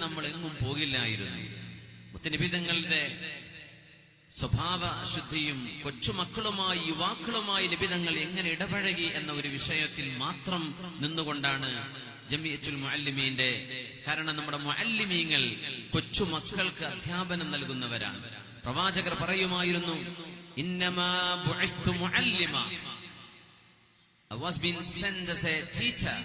നമ്മൾ എങ്ങും പോകില്ലായിരുന്നു. മുത്തനബിതങ്ങളുടെ സ്വഭാവ ശുദ്ധിയും കൊച്ചുമക്കളുമായി യുവാക്കളുമായി നബിതങ്ങൾ എങ്ങനെ ഇടപഴകി എന്ന ഒരു വിഷയത്തിൽ മാത്രം നിന്നുകൊണ്ടാണ് ജമിയത്തുൽ മുഅല്ലിമീന്റെ. കാരണം നമ്മുടെ മുഅല്ലിമീങ്ങൾ കൊച്ചുമക്കൾക്ക് അധ്യാപനം നൽകുന്നവരാണ്. പ്രവാചകർ പറയുമായിരുന്നു, ഇന്നമാ ബുഇസ്തു മുഅല്ലിമ, I was being sent as a teacher.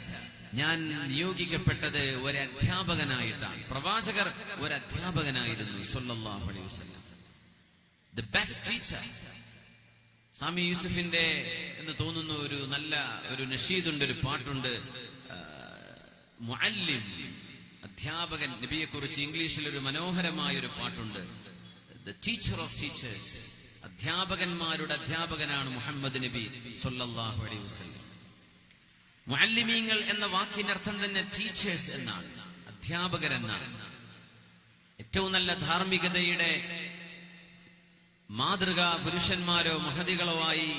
ഞാൻ നിയോഗിക്കപ്പെട്ടത് ഒരു അധ്യാപകനായിട്ടാണ്. പ്രവാചകർ ഒരു അധ്യാപകനായിരുന്നു സല്ലല്ലാഹു അലൈഹി വസല്ലം. The best teacher. സാമി യൂസുഫിന്റെ എന്ന് തോന്നുന്ന ഒരു നല്ല ഒരു നഷീദുണ്ട്, ഒരു പാട്ടുണ്ട്, മുഅല്ലിം, അധ്യാപകൻ. നബിയെ കുറിച്ച് ഇംഗ്ലീഷിൽ ഒരു മനോഹരമായ ഒരു പാട്ടുണ്ട്, The teacher of teachers. അധ്യാപകന്മാരുടെ അധ്യാപകനാണ് മുഹമ്മദ് നബി സല്ലല്ലാഹു അലൈഹി വസല്ലം. മുഅല്ലിമീങ്ങൾ എന്ന വാക്കിനർത്ഥം തന്നെ ടീച്ചേഴ്സ് എന്നാണ്, അധ്യാപകരെന്നാണ്. ഏറ്റവും നല്ല ധാർമ്മികതയുടെ മാതൃകാ പുരുഷന്മാരോ മഹതികളോ ആയി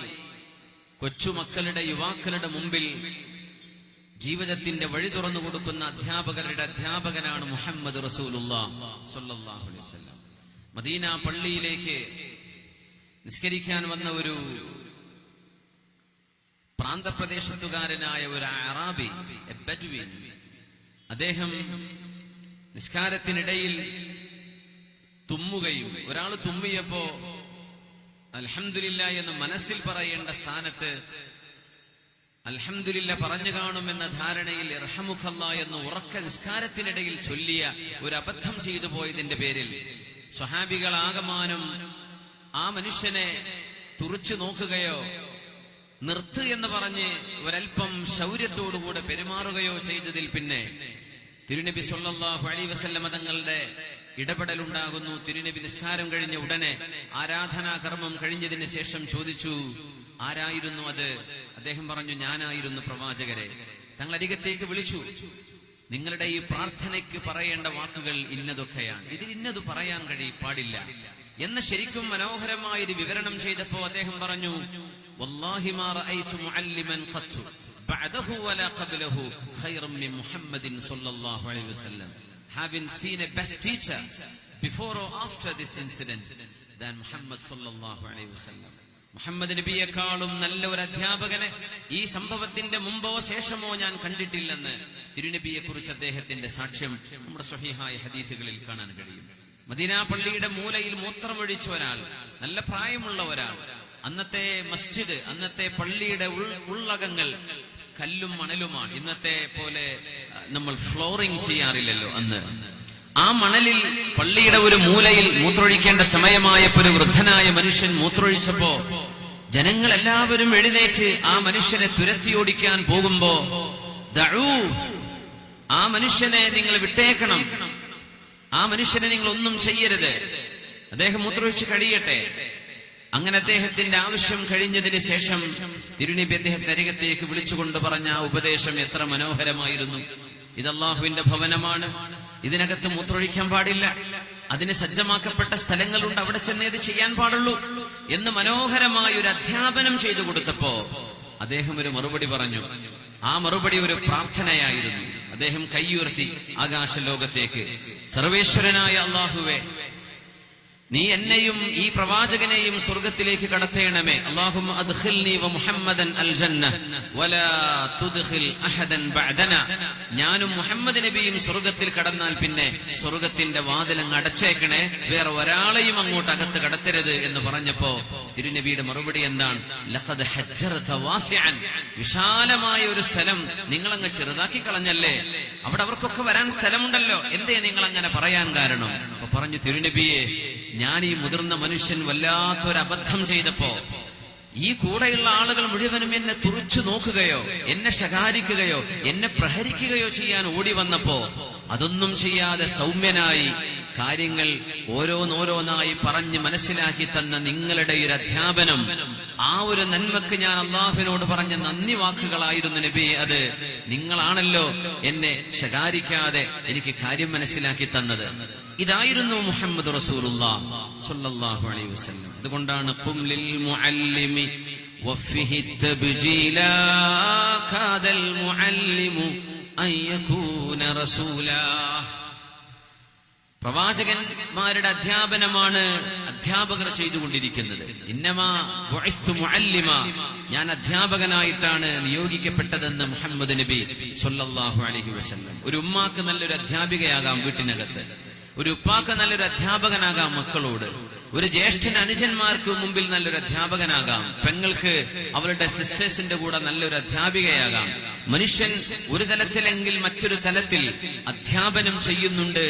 കൊച്ചുമക്കളുടെ യുവാക്കളുടെ മുമ്പിൽ ജീവിതത്തിന്റെ വഴി തുറന്നു കൊടുക്കുന്ന അധ്യാപകരുടെ അധ്യാപകനാണ് മുഹമ്മദ് റസൂലുള്ളാഹി സ്വല്ലല്ലാഹു അലൈഹി വസല്ലം. മദീന പള്ളിയിലേക്ക് നിസ്കരിക്കാൻ വന്ന ഒരു പ്രാന്തപ്രദേശത്തുകാരനായ ഒരു അറാബി, ബദ്വി, അദ്ദേഹം നിസ്കാരത്തിനിടയിൽ തുമ്മുകയും, ഒരാൾ തുമ്മിയപ്പോ അൽഹംദുലില്ലാഹ് എന്ന് മനസ്സിൽ പറയേണ്ട സ്ഥാനത്ത് അൽഹംദുലില്ലാഹ് പറഞ്ഞു കാണുമെന്ന ധാരണയിൽ ഇർഹമുക്കല്ലാഹ് എന്ന് ഉറക്ക നിസ്കാരത്തിനിടയിൽ ചൊല്ലിയ ഒരു അബദ്ധം ചെയ്തു പോയതിന്റെ പേരിൽ സ്വഹാബികൾ ആകമാനം ആ മനുഷ്യനെ തുറിച്ചു നോക്കുകയോ നിർത്ത് എന്ന് പറഞ്ഞ് ഒരൽപ്പം ശൗര്യത്തോടുകൂടെ പെരുമാറുകയോ ചെയ്തതിൽ പിന്നെ തിരുനബി സല്ലല്ലാഹു അലൈഹി വസല്ലം തങ്ങളുടെ ഇടപെടലുണ്ടാകുന്നു. തിരുനബി നിസ്കാരം കഴിഞ്ഞ ഉടനെ ആരാധനാ കർമ്മം കഴിഞ്ഞതിന് ശേഷം ചോദിച്ചു, ആരായിരുന്നു അത്? അദ്ദേഹം പറഞ്ഞു, ഞാനായിരുന്നു പ്രവാചകരെ. തങ്ങൾ അരികത്തേക്ക് വിളിച്ചു, നിങ്ങളുടെ ഈ പ്രാർത്ഥനയ്ക്ക് പറയേണ്ട വാക്കുകൾ ഇന്നതൊക്കെയാണ്, ഇതിൽ ഇന്നത് പറയാൻ പാടില്ല എന്ന് ശരിക്കും മനോഹരമായ ഒരു വിവരണം ചെയ്തപ്പോ അദ്ദേഹം പറഞ്ഞു, വല്ലാഹി മാ റഅയ്തു മുഅല്ലിമൻ ഖത്തു ബഅദഹു വലാ ഖബ്ലഹു ഖൈറൻ മിൻ മുഹമ്മദിൻ സ്വല്ലല്ലാഹു അലൈഹി വസല്ലം. Having seen a best teacher before or after this incident than Muhammad sallallahu alayhi wasallam. Muhammad നബിയെക്കാളും നല്ല ഒരു അധ്യാപകനെ ഈ സംഭവത്തിന്റെ മുമ്പോ ശേഷമോ ഞാൻ കണ്ടിട്ടില്ലെന്ന് തിരുനബിയെ കുറിച്ച് അദ്ദേഹത്തിന്റെ സാക്ഷ്യം നമ്മുടെ സ്വഹീഹായ ഹദീസുകളിൽ കാണാൻ കഴിയും. മദീന പള്ളിയുടെ മൂലയിൽ മൂത്രമൊഴിച്ച ഒരാൾ, നല്ല പ്രായമുള്ള ഒരാൾ, അന്നത്തെ മസ്ജിദ്, അന്നത്തെ പള്ളിയുടെ ഉള്ളകങ്ങൾ കല്ലും മണലുമാണ്. ഇന്നത്തെ പോലെ നമ്മൾ ഫ്ലോറിംഗ് ചെയ്യാറില്ലല്ലോ അന്ന്. ആ മണലിൽ പള്ളിയുടെ ഒരു മൂലയിൽ മൂത്രൊഴിക്കേണ്ട സമയമായപ്പോ ഒരു വൃദ്ധനായ മനുഷ്യൻ മൂത്രൊഴിച്ചപ്പോ ജനങ്ങൾ എല്ലാവരും എഴുന്നേറ്റ് ആ മനുഷ്യനെ തുരത്തി ഓടിക്കാൻ പോകുമ്പോ, ദഊ, ആ മനുഷ്യനെ നിങ്ങൾ വിട്ടേക്കണം, ആ മനുഷ്യനെ നിങ്ങൾ ഒന്നും ചെയ്യരുത്, അദ്ദേഹം മൂത്രൊഴിച്ച് കഴിയട്ടെ. അങ്ങനെ അദ്ദേഹത്തിന്റെ ആവശ്യം കഴിഞ്ഞതിന് ശേഷം തിരുനബി അദ്ദേഹത്തെ അരികത്തേക്ക് വിളിച്ചുകൊണ്ട് പറഞ്ഞ ആ ഉപദേശം എത്ര മനോഹരമായിരുന്നു. ഇത് അല്ലാഹുവിന്റെ ഭവനമാണ്, ഇതിനകത്ത് മൂത്രൊഴിക്കാൻ പാടില്ല, അതിന് സജ്ജമാക്കപ്പെട്ട സ്ഥലങ്ങളുണ്ട്, അവിടെ ചെന്നേ ഇത് ചെയ്യാൻ പാടുള്ളൂ എന്ന് മനോഹരമായ ഒരു അധ്യാപനം ചെയ്തു കൊടുത്തപ്പോ അദ്ദേഹം ഒരു മറുപടി പറഞ്ഞു. ആ മറുപടി ഒരു പ്രാർത്ഥനയായിരുന്നു. അദ്ദേഹം കൈയുയർത്തി ആകാശ ലോകത്തേക്ക്, സർവേശ്വരനായ അല്ലാഹുവേ, നീ എന്നെയും ഈ പ്രവാചകനെയും സ്വർഗത്തിലേക്ക് കടത്തേണമേ. അല്ലാഹുമ്മ അദ്ഖിൽനി വ മുഹമ്മദൻ അൽ ജന്ന വലാ തുദ്ഖിൽ അഹദൻ ബഅദന. ഞാനും മുഹമ്മദ് നബിയും സ്വർഗത്തിൽ കടന്നാൽ പിന്നെ സ്വർഗത്തിന്റെ വാതിലങ്ങ് അടച്ചേക്കണേ, വേറെ ഒരാളെയും അങ്ങോട്ട് അകത്ത് കടത്തരുത് എന്ന് പറഞ്ഞപ്പോ തിരുനബിയുടെ മറുപടി എന്താണ്? ലഖദ് ഹജ്ജർത വാസിഅൻ. വിശാലമായ ഒരു സ്ഥലം നിങ്ങളങ്ങ് ചെറുതാക്കി കളഞ്ഞല്ലേ, അവിടെ അവർക്കൊക്കെ വരാൻ സ്ഥലമുണ്ടല്ലോ, എന്തേ നിങ്ങൾ അങ്ങനെ പറയാൻ കാരണം? അപ്പൊ പറഞ്ഞു, തിരുനബിയെ, ഞാൻ ഈ മുതിർന്ന മനുഷ്യൻ വല്ലാത്തൊരു അബദ്ധം ചെയ്തപ്പോ ഈ കൂടെയുള്ള ആളുകൾ മുഴുവനും എന്നെ തുറിച്ചു നോക്കുകയോ എന്നെ ശകാരിക്കുകയോ എന്നെ പ്രഹരിക്കുകയോ ചെയ്യാൻ ഓടി വന്നപ്പോ അതൊന്നും ചെയ്യാതെ സൗമ്യനായി കാര്യങ്ങൾ ഓരോന്നോരോന്നായി പറഞ്ഞ് മനസ്സിലാക്കി തന്ന നിങ്ങളുടെ ഒരു അധ്യാപനം, ആ ഒരു നന്മക്ക് ഞാൻ അള്ളാഹുവിനോട് പറഞ്ഞ നന്ദി വാക്കുകളായിരുന്നു നബിയെ. അത് നിങ്ങളാണല്ലോ എന്നെ ശകാരിക്കാതെ എനിക്ക് കാര്യം മനസ്സിലാക്കി തന്നത്. ഇതായിരുന്നു മുഹമ്മദ് റസൂലുള്ളാഹി സ്വല്ലല്ലാഹു അലൈഹി വസല്ലം. അതുകൊണ്ടാണ് ഖും ലിൽ മുഅല്ലിമി വഫിഹി തബ്ജീലാ കാദൽ മുഅല്ലിമു അൻ യകൂന റസൂലാ. പ്രവാചകന്മാരുടെ അധ്യാപനമാണ് അധ്യാപകർ ചെയ്തുകൊണ്ടിരിക്കുന്നത്. ഇന്നമാ ബുഇസ്തു മുഅല്ലിമ, ഞാൻ അധ്യാപകനായിട്ടാണ് നിയോഗിക്കപ്പെട്ടതെന്ന് മുഹമ്മദ് നബി സ്വല്ലല്ലാഹു അലൈഹി വസല്ലം. ഒരു ഉമ്മാക്ക് നല്ലൊരു അധ്യാപികയാകാം വീട്ടിനകത്ത്, ഒരു ഉപ്പാക്ക് നല്ലൊരു അധ്യാപകനാകാം മക്കളോട്, ഒരു ജ്യേഷ്ഠൻ അനുജന്മാർക്ക് മുമ്പിൽ നല്ലൊരു അധ്യാപകനാകാം, പെങ്ങൾക്ക് അവളുടെ സിസ്റ്റേഴ്സിന്റെ കൂടെ നല്ലൊരു അധ്യാപികയാകാം. മനുഷ്യൻ ഒരു തലത്തിലെങ്കിൽ മറ്റൊരു തലത്തിൽ അധ്യാപനം ചെയ്യുന്നുണ്ട്,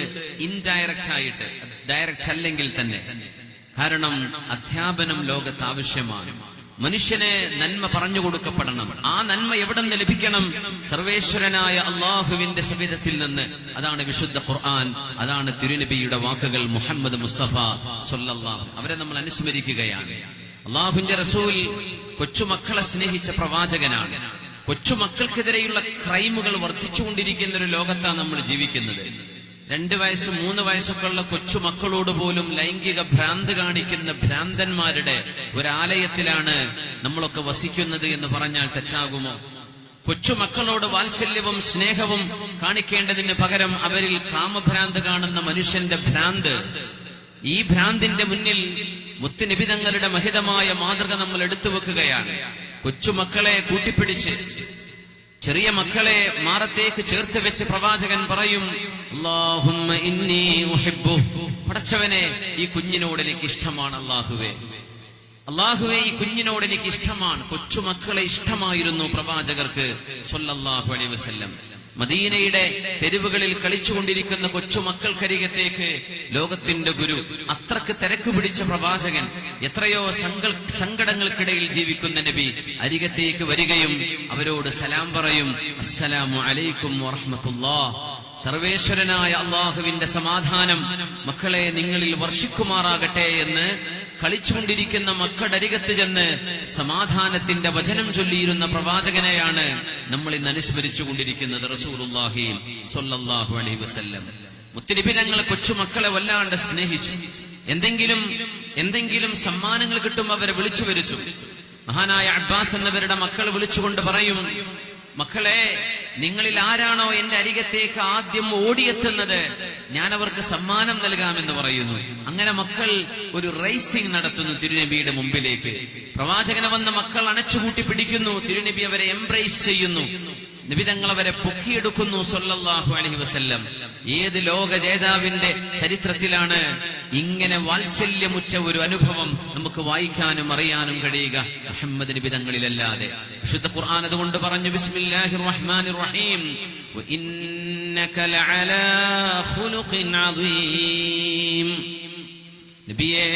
ഇൻഡയറക്റ്റ് ആയിട്ട്, ഡയറക്റ്റ് അല്ലെങ്കിൽ തന്നെ. കാരണം അധ്യാപനം ലോകത്ത് ആവശ്യമാണ്. മനുഷ്യനെ നന്മ പറഞ്ഞു കൊടുക്കപ്പെടണം. ആ നന്മ എവിടെ നിന്ന് ലഭിക്കണം? സർവേശ്വരനായ അള്ളാഹുവിന്റെ സവിധത്തിൽ നിന്ന്. അതാണ് വിശുദ്ധ ഖുർആൻ, അതാണ് തിരുനബിയുടെ വാക്കുകൾ, മുഹമ്മദ് മുസ്തഫ സ്വല്ലല്ലാഹു. അവരെ നമ്മൾ അനുസ്മരിക്കുകയാണ്. അള്ളാഹുവിന്റെ റസൂൽ കൊച്ചുമക്കളെ സ്നേഹിച്ച പ്രവാചകനാണ്. കൊച്ചുമക്കൾക്കെതിരെയുള്ള ക്രൈമുകൾ വർദ്ധിച്ചുകൊണ്ടിരിക്കുന്ന ഒരു ലോകത്താണ് നമ്മൾ ജീവിക്കുന്നത്. 2 വയസ്സ് 3 വയസ്സൊക്കെ ഉള്ള കൊച്ചുമക്കളോട് പോലും ലൈംഗിക ഭ്രാന്ത് കാണിക്കുന്ന ഭ്രാന്തന്മാരുടെ ഒരാലയത്തിലാണ് നമ്മളൊക്കെ വസിക്കുന്നത് എന്ന് പറഞ്ഞാൽ തെറ്റാകുമോ? കൊച്ചുമക്കളോട് വാത്സല്യവും സ്നേഹവും കാണിക്കേണ്ടതിന് പകരം അവരിൽ കാമഭ്രാന്ത് കാണുന്ന മനുഷ്യന്റെ ഭ്രാന്ത്. ഈ ഭ്രാന്തിന്റെ മുന്നിൽ മുത്തുനബി തങ്ങളുടെ മഹിതമായ മാതൃക നമ്മൾ എടുത്തു വെക്കുകയാണ്. കൊച്ചുമക്കളെ കൂട്ടിപ്പിടിച്ച്, ചെറിയ മക്കളെ മാറത്തേക്ക് ചേർത്ത് വെച്ച് പ്രവാചകൻ പറയും, അല്ലാഹുമ്മ ഇന്നി ഉഹിബ്ബു, പടച്ചവനെ ഈ കുഞ്ഞിനോട് എനിക്ക് ഇഷ്ടമാണ്. അല്ലാഹുവേ ഈ കുഞ്ഞിനോട് എനിക്ക് ഇഷ്ടമാണ്. കൊച്ചുമക്കളെ ഇഷ്ടമായിരുന്നു പ്രവാചകർക്ക് സ്വല്ലല്ലാഹു അലൈഹി വസല്ലം. മദീനയുടെ തെരുവുകളിൽ കളിച്ചുകൊണ്ടിരിക്കുന്ന കൊച്ചുമക്കൾക്കരികത്തേക്ക് ലോകത്തിന്റെ ഗുരു, അത്രക്ക് തിരക്ക് പിടിച്ച പ്രവാചകൻ, എത്രയോ സങ്കടങ്ങൾക്കിടയിൽ ജീവിക്കുന്ന നബി അരികത്തേക്ക് വരികയും അവരോട് സലാം പറയും, അസ്സലാമു അലൈക്കും വറഹ്മത്തുള്ളാഹ്, സർവേശ്വരനായ അള്ളാഹുവിന്റെ സമാധാനം മക്കളെ നിങ്ങളിൽ വർഷിക്കുമാറാകട്ടെ എന്ന് കളിച്ചുകൊണ്ടിരിക്കുന്ന മക്കളരികത്ത് ചെന്ന് സമാധാനത്തിന്റെ വചനം ചൊല്ലിയിരുന്ന പ്രവാചകനെയാണ് നമ്മൾ ഇന്ന് അനുസ്മരിച്ചു കൊണ്ടിരിക്കുന്നത്. റസൂലുള്ളാഹി സ്വല്ലല്ലാഹു അലൈഹി വസല്ലം. മുത്തുനബി തങ്ങൾ കൊച്ചുമക്കളെ വല്ലാണ്ട് സ്നേഹിച്ചു. എന്തെങ്കിലും സമ്മാനങ്ങൾ കിട്ടുമ്പോൾ അവരെ വിളിച്ചു വരുച്ചു. മഹാനായ അബ്ബാസ് എന്നവരുടെ മക്കൾ വിളിച്ചുകൊണ്ട് പറയും, മക്കളെ, നിങ്ങളിൽ ആരാണോ എന്റെ അരികത്തേക്ക് ആദ്യം ഓടിയെത്തുന്നത് ഞാൻ അവർക്ക് സമ്മാനം നൽകാമെന്ന് പറയുന്നു. അങ്ങനെ മക്കൾ ഒരു റേസിംഗ് നടത്തുന്നു തിരുനബിയുടെ മുമ്പിലേക്ക്. പ്രവാചകനെ വന്ന മക്കൾ അണച്ചുകൂട്ടി പിടിക്കുന്നു. തിരുനബി അവരെ എംബ്രേസ് ചെയ്യുന്നു. നബി തങ്ങൾ അവരെ പൊക്കിയെടുക്കുന്നു സ്വല്ലല്ലാഹു അലൈഹി വസല്ലം. ഏത് ലോക ജേതാവിന്റെ ചരിത്രത്തിലാണ് ഇങ്ങനെ വാത്സല്യമുറ്റ ഒരു അനുഭവം നമുക്ക് വായിക്കാനും അറിയാനും കഴിയുക? മുഹമ്മദ് നബി തങ്ങളിലല്ലാതെ. വിശുദ്ധ ഖുർആൻ അതുകൊണ്ട് പറഞ്ഞു, ബിസ്മില്ലാഹിർ റഹ്മാനിർ റഹീം, വഇന്നക ലഅലാ ഖുലുഖിൻ അദീം. നബിയേ,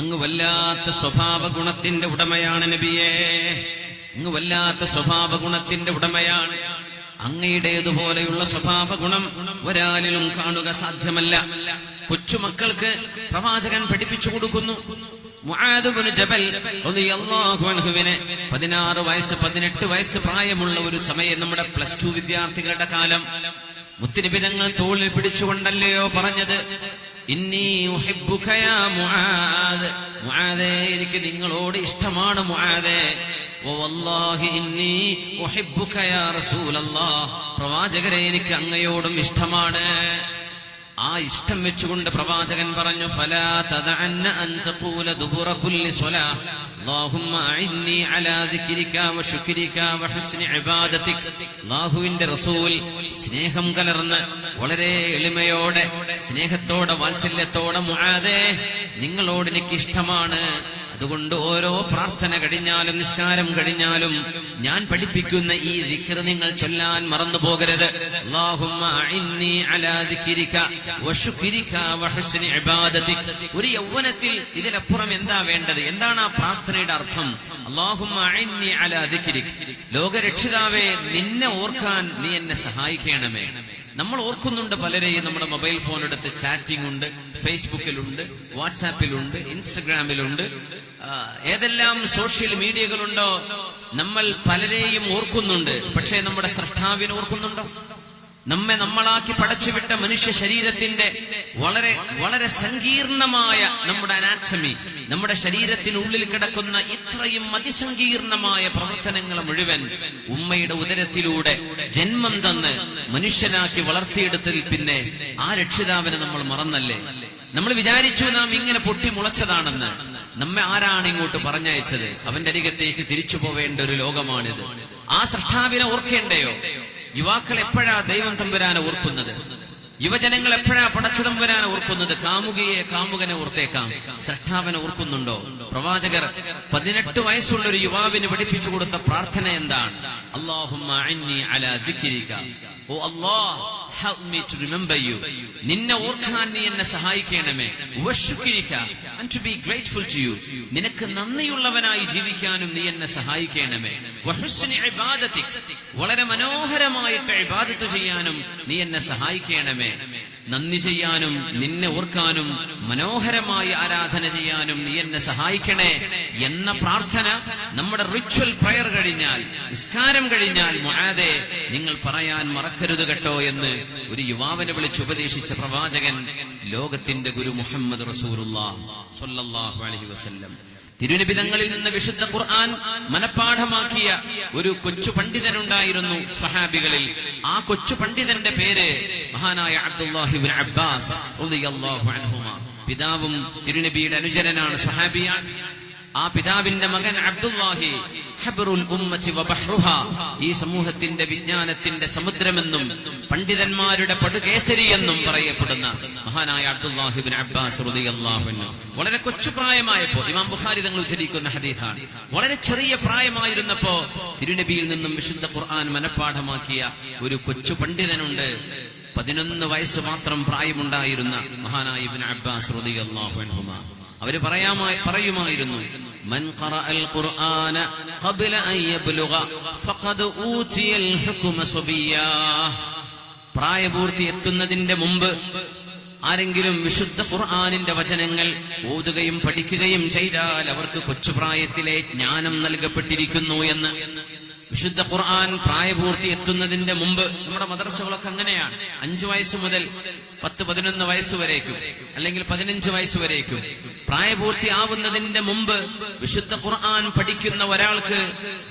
അങ്ങ് വല്ലാത്ത സ്വഭാവ ഗുണത്തിന്റെ ഉടമയാണ്. നബിയേ, അങ്ങ് വല്ലാത്ത സ്വഭാവ ഗുണത്തിന്റെ ഉടമയാണ്. അങ്ങയുടേതുപോലെയുള്ള സ്വഭാവ ഗുണം ഒരാളിലും കാണുക സാധ്യമല്ല. കൊച്ചുമക്കൾക്ക് പ്രവാചകൻ പഠിപ്പിച്ചു കൊടുക്കുന്നു. മുആദ് ഇബ്നു ജബൽ റളിയല്ലാഹു അൻഹുവിനെ 16 വയസ്സ് 18 വയസ്സ് പ്രായമുള്ള ഒരു സമയം, നമ്മുടെ +2 വിദ്യാർത്ഥികളുടെ കാലം, മുത്തുനബി തങ്ങൾ തോളിൽ പിടിച്ചുകൊണ്ടല്ലയോ പറഞ്ഞത്, ഇന്നി ഉഹിബ്ബുക യാ മുആദ്, മുആദേ എനിക്ക് നിങ്ങളോട് ഇഷ്ടമാണ് മുആദേ. വല്ലാഹി ഇന്നി ഉഹിബ്ബുക യാ റസൂലല്ലാഹ്, പ്രവാചകരെ എനിക്ക് അങ്ങയോടും ഇഷ്ടമാണ്. ആ ഇഷ്ടം വെച്ചുകൊണ്ട് പ്രവാചകൻ പറഞ്ഞു, ഫലാ തദഅന്ന അൻ തഖൂല ദുബുറ കുല്ലി സ്വലാഹ് അല്ലാഹുമ്മ അഇന്നി അലാ ദിക്രിക വശുക്രിക വഹുസ്നി ഇബാദതിക. അല്ലാഹുവിന്റെ റസൂൽ സ്നേഹം കലർന്ന് വളരെ എളിമയോടെ, സ്നേഹത്തോടെ, വാത്സല്യത്തോടെ, മുആദേ നിങ്ങളോട് എനിക്ക് ഇഷ്ടമാണ്, അതുകൊണ്ട് ഓരോ പ്രാർത്ഥന കഴിഞ്ഞാലും നിസ്കാരം കഴിഞ്ഞാലും ഞാൻ പഠിപ്പിക്കുന്ന ഈ ദിക്ർ നിങ്ങൾ ചൊല്ലാൻ മറന്നു പോകരുത്. അല്ലാഹുമ്മ അഇന്നി അലാ ദിക്രിക വശുക്രിക വഹുസ്നി ഇബാദതിക. ഒരു യൗവനത്തിൽ ഇതിനപ്പുറം എന്താ വേണ്ടത്? എന്താണ് ആ പ്രാർത്ഥനയുടെ അർത്ഥം? അല്ലാഹുമ്മ അഇന്നി അലാ ദിക്രിക, ലോകരക്ഷിതാവേ നിന്നെ ഓർക്കാൻ നീ എന്നെ സഹായിക്കണമേ. നമ്മൾ ഓർക്കുന്നുണ്ട് പലരെയും. നമ്മുടെ മൊബൈൽ ഫോൺ എടുത്ത് ചാറ്റിംഗ് ഉണ്ട്, ഫേസ്ബുക്കിലുണ്ട്, വാട്സാപ്പിലുണ്ട്, ഇൻസ്റ്റഗ്രാമിലുണ്ട്, ഏതെല്ലാം സോഷ്യൽ മീഡിയകളുണ്ടോ നമ്മൾ പലരെയും ഓർക്കുന്നുണ്ട്. പക്ഷേ നമ്മുടെ സ്രഷ്ടാവിനെ ഓർക്കുന്നുണ്ടോ? നമ്മെ നമ്മളാക്കി പടച്ചുവിട്ട മനുഷ്യ ശരീരത്തിന്റെ വളരെ വളരെ സങ്കീർണമായ നമ്മുടെ അനാറ്റമി, നമ്മുടെ ശരീരത്തിനുള്ളിൽ കിടക്കുന്ന ഇത്രയും അതിസങ്കീർണമായ പ്രവർത്തനങ്ങൾ മുഴുവൻ ഉമ്മയുടെ ഉദരത്തിലൂടെ ജന്മം തന്ന് മനുഷ്യനാക്കി വളർത്തിയെടുത്തതിൽ പിന്നെ ആ രക്ഷിതാവിനെ നമ്മൾ മറന്നല്ലേ? നമ്മൾ വിചാരിച്ചു നാം ഇങ്ങനെ പൊട്ടി മുളച്ചതാണെന്ന്. നമ്മെ ആരാണ് ഇങ്ങോട്ട് പറഞ്ഞയച്ചത്? അവന്റെ അരികത്തേക്ക് തിരിച്ചു പോവേണ്ട ഒരു ലോകമാണിത്. ആ സൃഷ്ടാവിനെ ഓർക്കേണ്ടയോ? യുവാക്കൾ എപ്പോഴാ ദൈവം തമ്പുരാനെ ഓർക്കുന്നത്? യുവജനങ്ങൾ എപ്പോഴാ പടച്ച തമ്പുരാനെ ഓർക്കുന്നത്? കാമുകയെ കാമുകനെ ഓർത്തേക്കാം, സൃഷ്ടാവിനെ ഓർക്കുന്നുണ്ടോ? പ്രവാചകർ 18 വയസ്സുള്ള ഒരു യുവാവിന് പഠിപ്പിച്ചു കൊടുത്ത പ്രാർത്ഥന എന്താണ്? അല്ലാഹുമ്മ അഇന്നി അലാ ദിക്രിക, ഓ അല്ലാഹ്, help me to remember you. നിന്നെ ഓർക്കാൻ നീ എന്നെ സഹായിക്കണമേ. വശുക്രിക, and to be grateful to you. നിനക്ക് നന്ദിയുള്ളവനായി ജീവിക്കാനും നീ എന്നെ സഹായിക്കണമേ. വഹുസ്നി ഇബാദതിക്, വളരെ മനോഹരമായിട്ട് ഇബാദത്ത് ചെയ്യാനും നീ എന്നെ സഹായിക്കണമേ. നന്ദി ചെയ്യാനും നിന്നെ ഓർക്കാനും മനോഹരമായി ആരാധന ചെയ്യാനും നീ എന്നെ സഹായിക്കണേ എന്ന പ്രാർത്ഥന നമ്മുടെ റിച്വൽ പ്രയർ കഴിഞ്ഞാൽ, നിസ്കാരം കഴിഞ്ഞാൽ മുആദേ നിങ്ങൾ പറയാൻ മറക്കരുത് കേട്ടോ എന്ന് ഒരു യുവാവിനെ വിളിച്ച് ഉപദേശിച്ച പ്രവാചകൻ ലോകത്തിന്റെ ഗുരു മുഹമ്മദ് റസൂലുള്ളാഹി സ്വല്ലല്ലാഹു അലൈഹി വസല്ലം. തിരുനബിതങ്ങളിൽ നിന്ന് വിശുദ്ധ ഖുർആൻ മനഃപ്പാഠമാക്കിയ ഒരു കൊച്ചു പണ്ഡിതനുണ്ടായിരുന്നു സ്വഹാബികളിൽ. ആ കൊച്ചു പണ്ഡിതന്റെ പേര് മഹാനായ അബ്ദുല്ലാഹി ഇബ്നു അബ്ബാസ് റളിയല്ലാഹു അൻഹുമാ. പിതാവും തിരുനബിയുടെ അനുചരനാണ്, സ്വഹാബിയാണ്. ആ പിതാവിന്റെ മകൻ അബ്ദുല്ലാഹി ഹബ്റുൽ ഉമ്മത്തി വബഹ്റുഹാ, ഈ സമൂഹത്തിന്റെ വിജ്ഞാനത്തിന്റെ സമുദ്രമെന്നും പണ്ഡിതന്മാരുടെ പടുകേസരി എന്നും പറയപ്പെടുന്ന മഹാനായ അബ്ദുല്ലാഹി ഇബ്നു അബ്ബാസ് റളിയല്ലാഹു അൻഹു വളരെ കൊച്ചു പ്രായമായപ്പോ, ഇമാം ബുഖാരി തങ്ങൾ ഉദ്ധരിക്കുന്ന ഹദീസാണ്, വളരെ ചെറിയ പ്രായമായിരുന്നപ്പോ തിരുനബിയിൽ നിന്നും വിശുദ്ധ ഖുർആൻ മനഃപ്പാഠമാക്കിയ ഒരു കൊച്ചു പണ്ഡിതനുണ്ട്. 11 വയസ്സ് മാത്രം പ്രായമുണ്ടായിരുന്ന മഹാനായ ഇബ്നു അബ്ബാസ് റളിയല്ലാഹു അൻഹുമാ. അവര് പറയുമായിരുന്നു, മൻ ഖറഅൽ ഖുർആന ഖബ്ല അൻ യബ്ലുഗ ഫഖദ് ഊതിയൽ ഹുക്മ സബിയ്യാ. പ്രായപൂർത്തി എത്തുന്നതിന്റെ മുമ്പ് ആരെങ്കിലും വിശുദ്ധ ഖുർആനിന്റെ വചനങ്ങൾ ഓതുകയും പഠിക്കുകയും ചെയ്താൽ അവർക്ക് കൊച്ചുപ്രായത്തിലെ ജ്ഞാനം നൽകപ്പെട്ടിരിക്കുന്നു എന്ന്. വിശുദ്ധ ഖുർആൻ പ്രായപൂർത്തി എത്തുന്നതിന്റെ മുമ്പ്, നമ്മുടെ മദ്രസകളൊക്കെ അങ്ങനെയാണ്, 5 വയസ്സ് മുതൽ 10-11 വയസ്സ് വരേക്കും, അല്ലെങ്കിൽ 15 വയസ്സ് വരേക്കും പ്രായപൂർത്തി ആവുന്നതിന്റെ മുമ്പ് വിശുദ്ധ ഖുർആൻ പഠിക്കുന്ന ഒരാൾക്ക്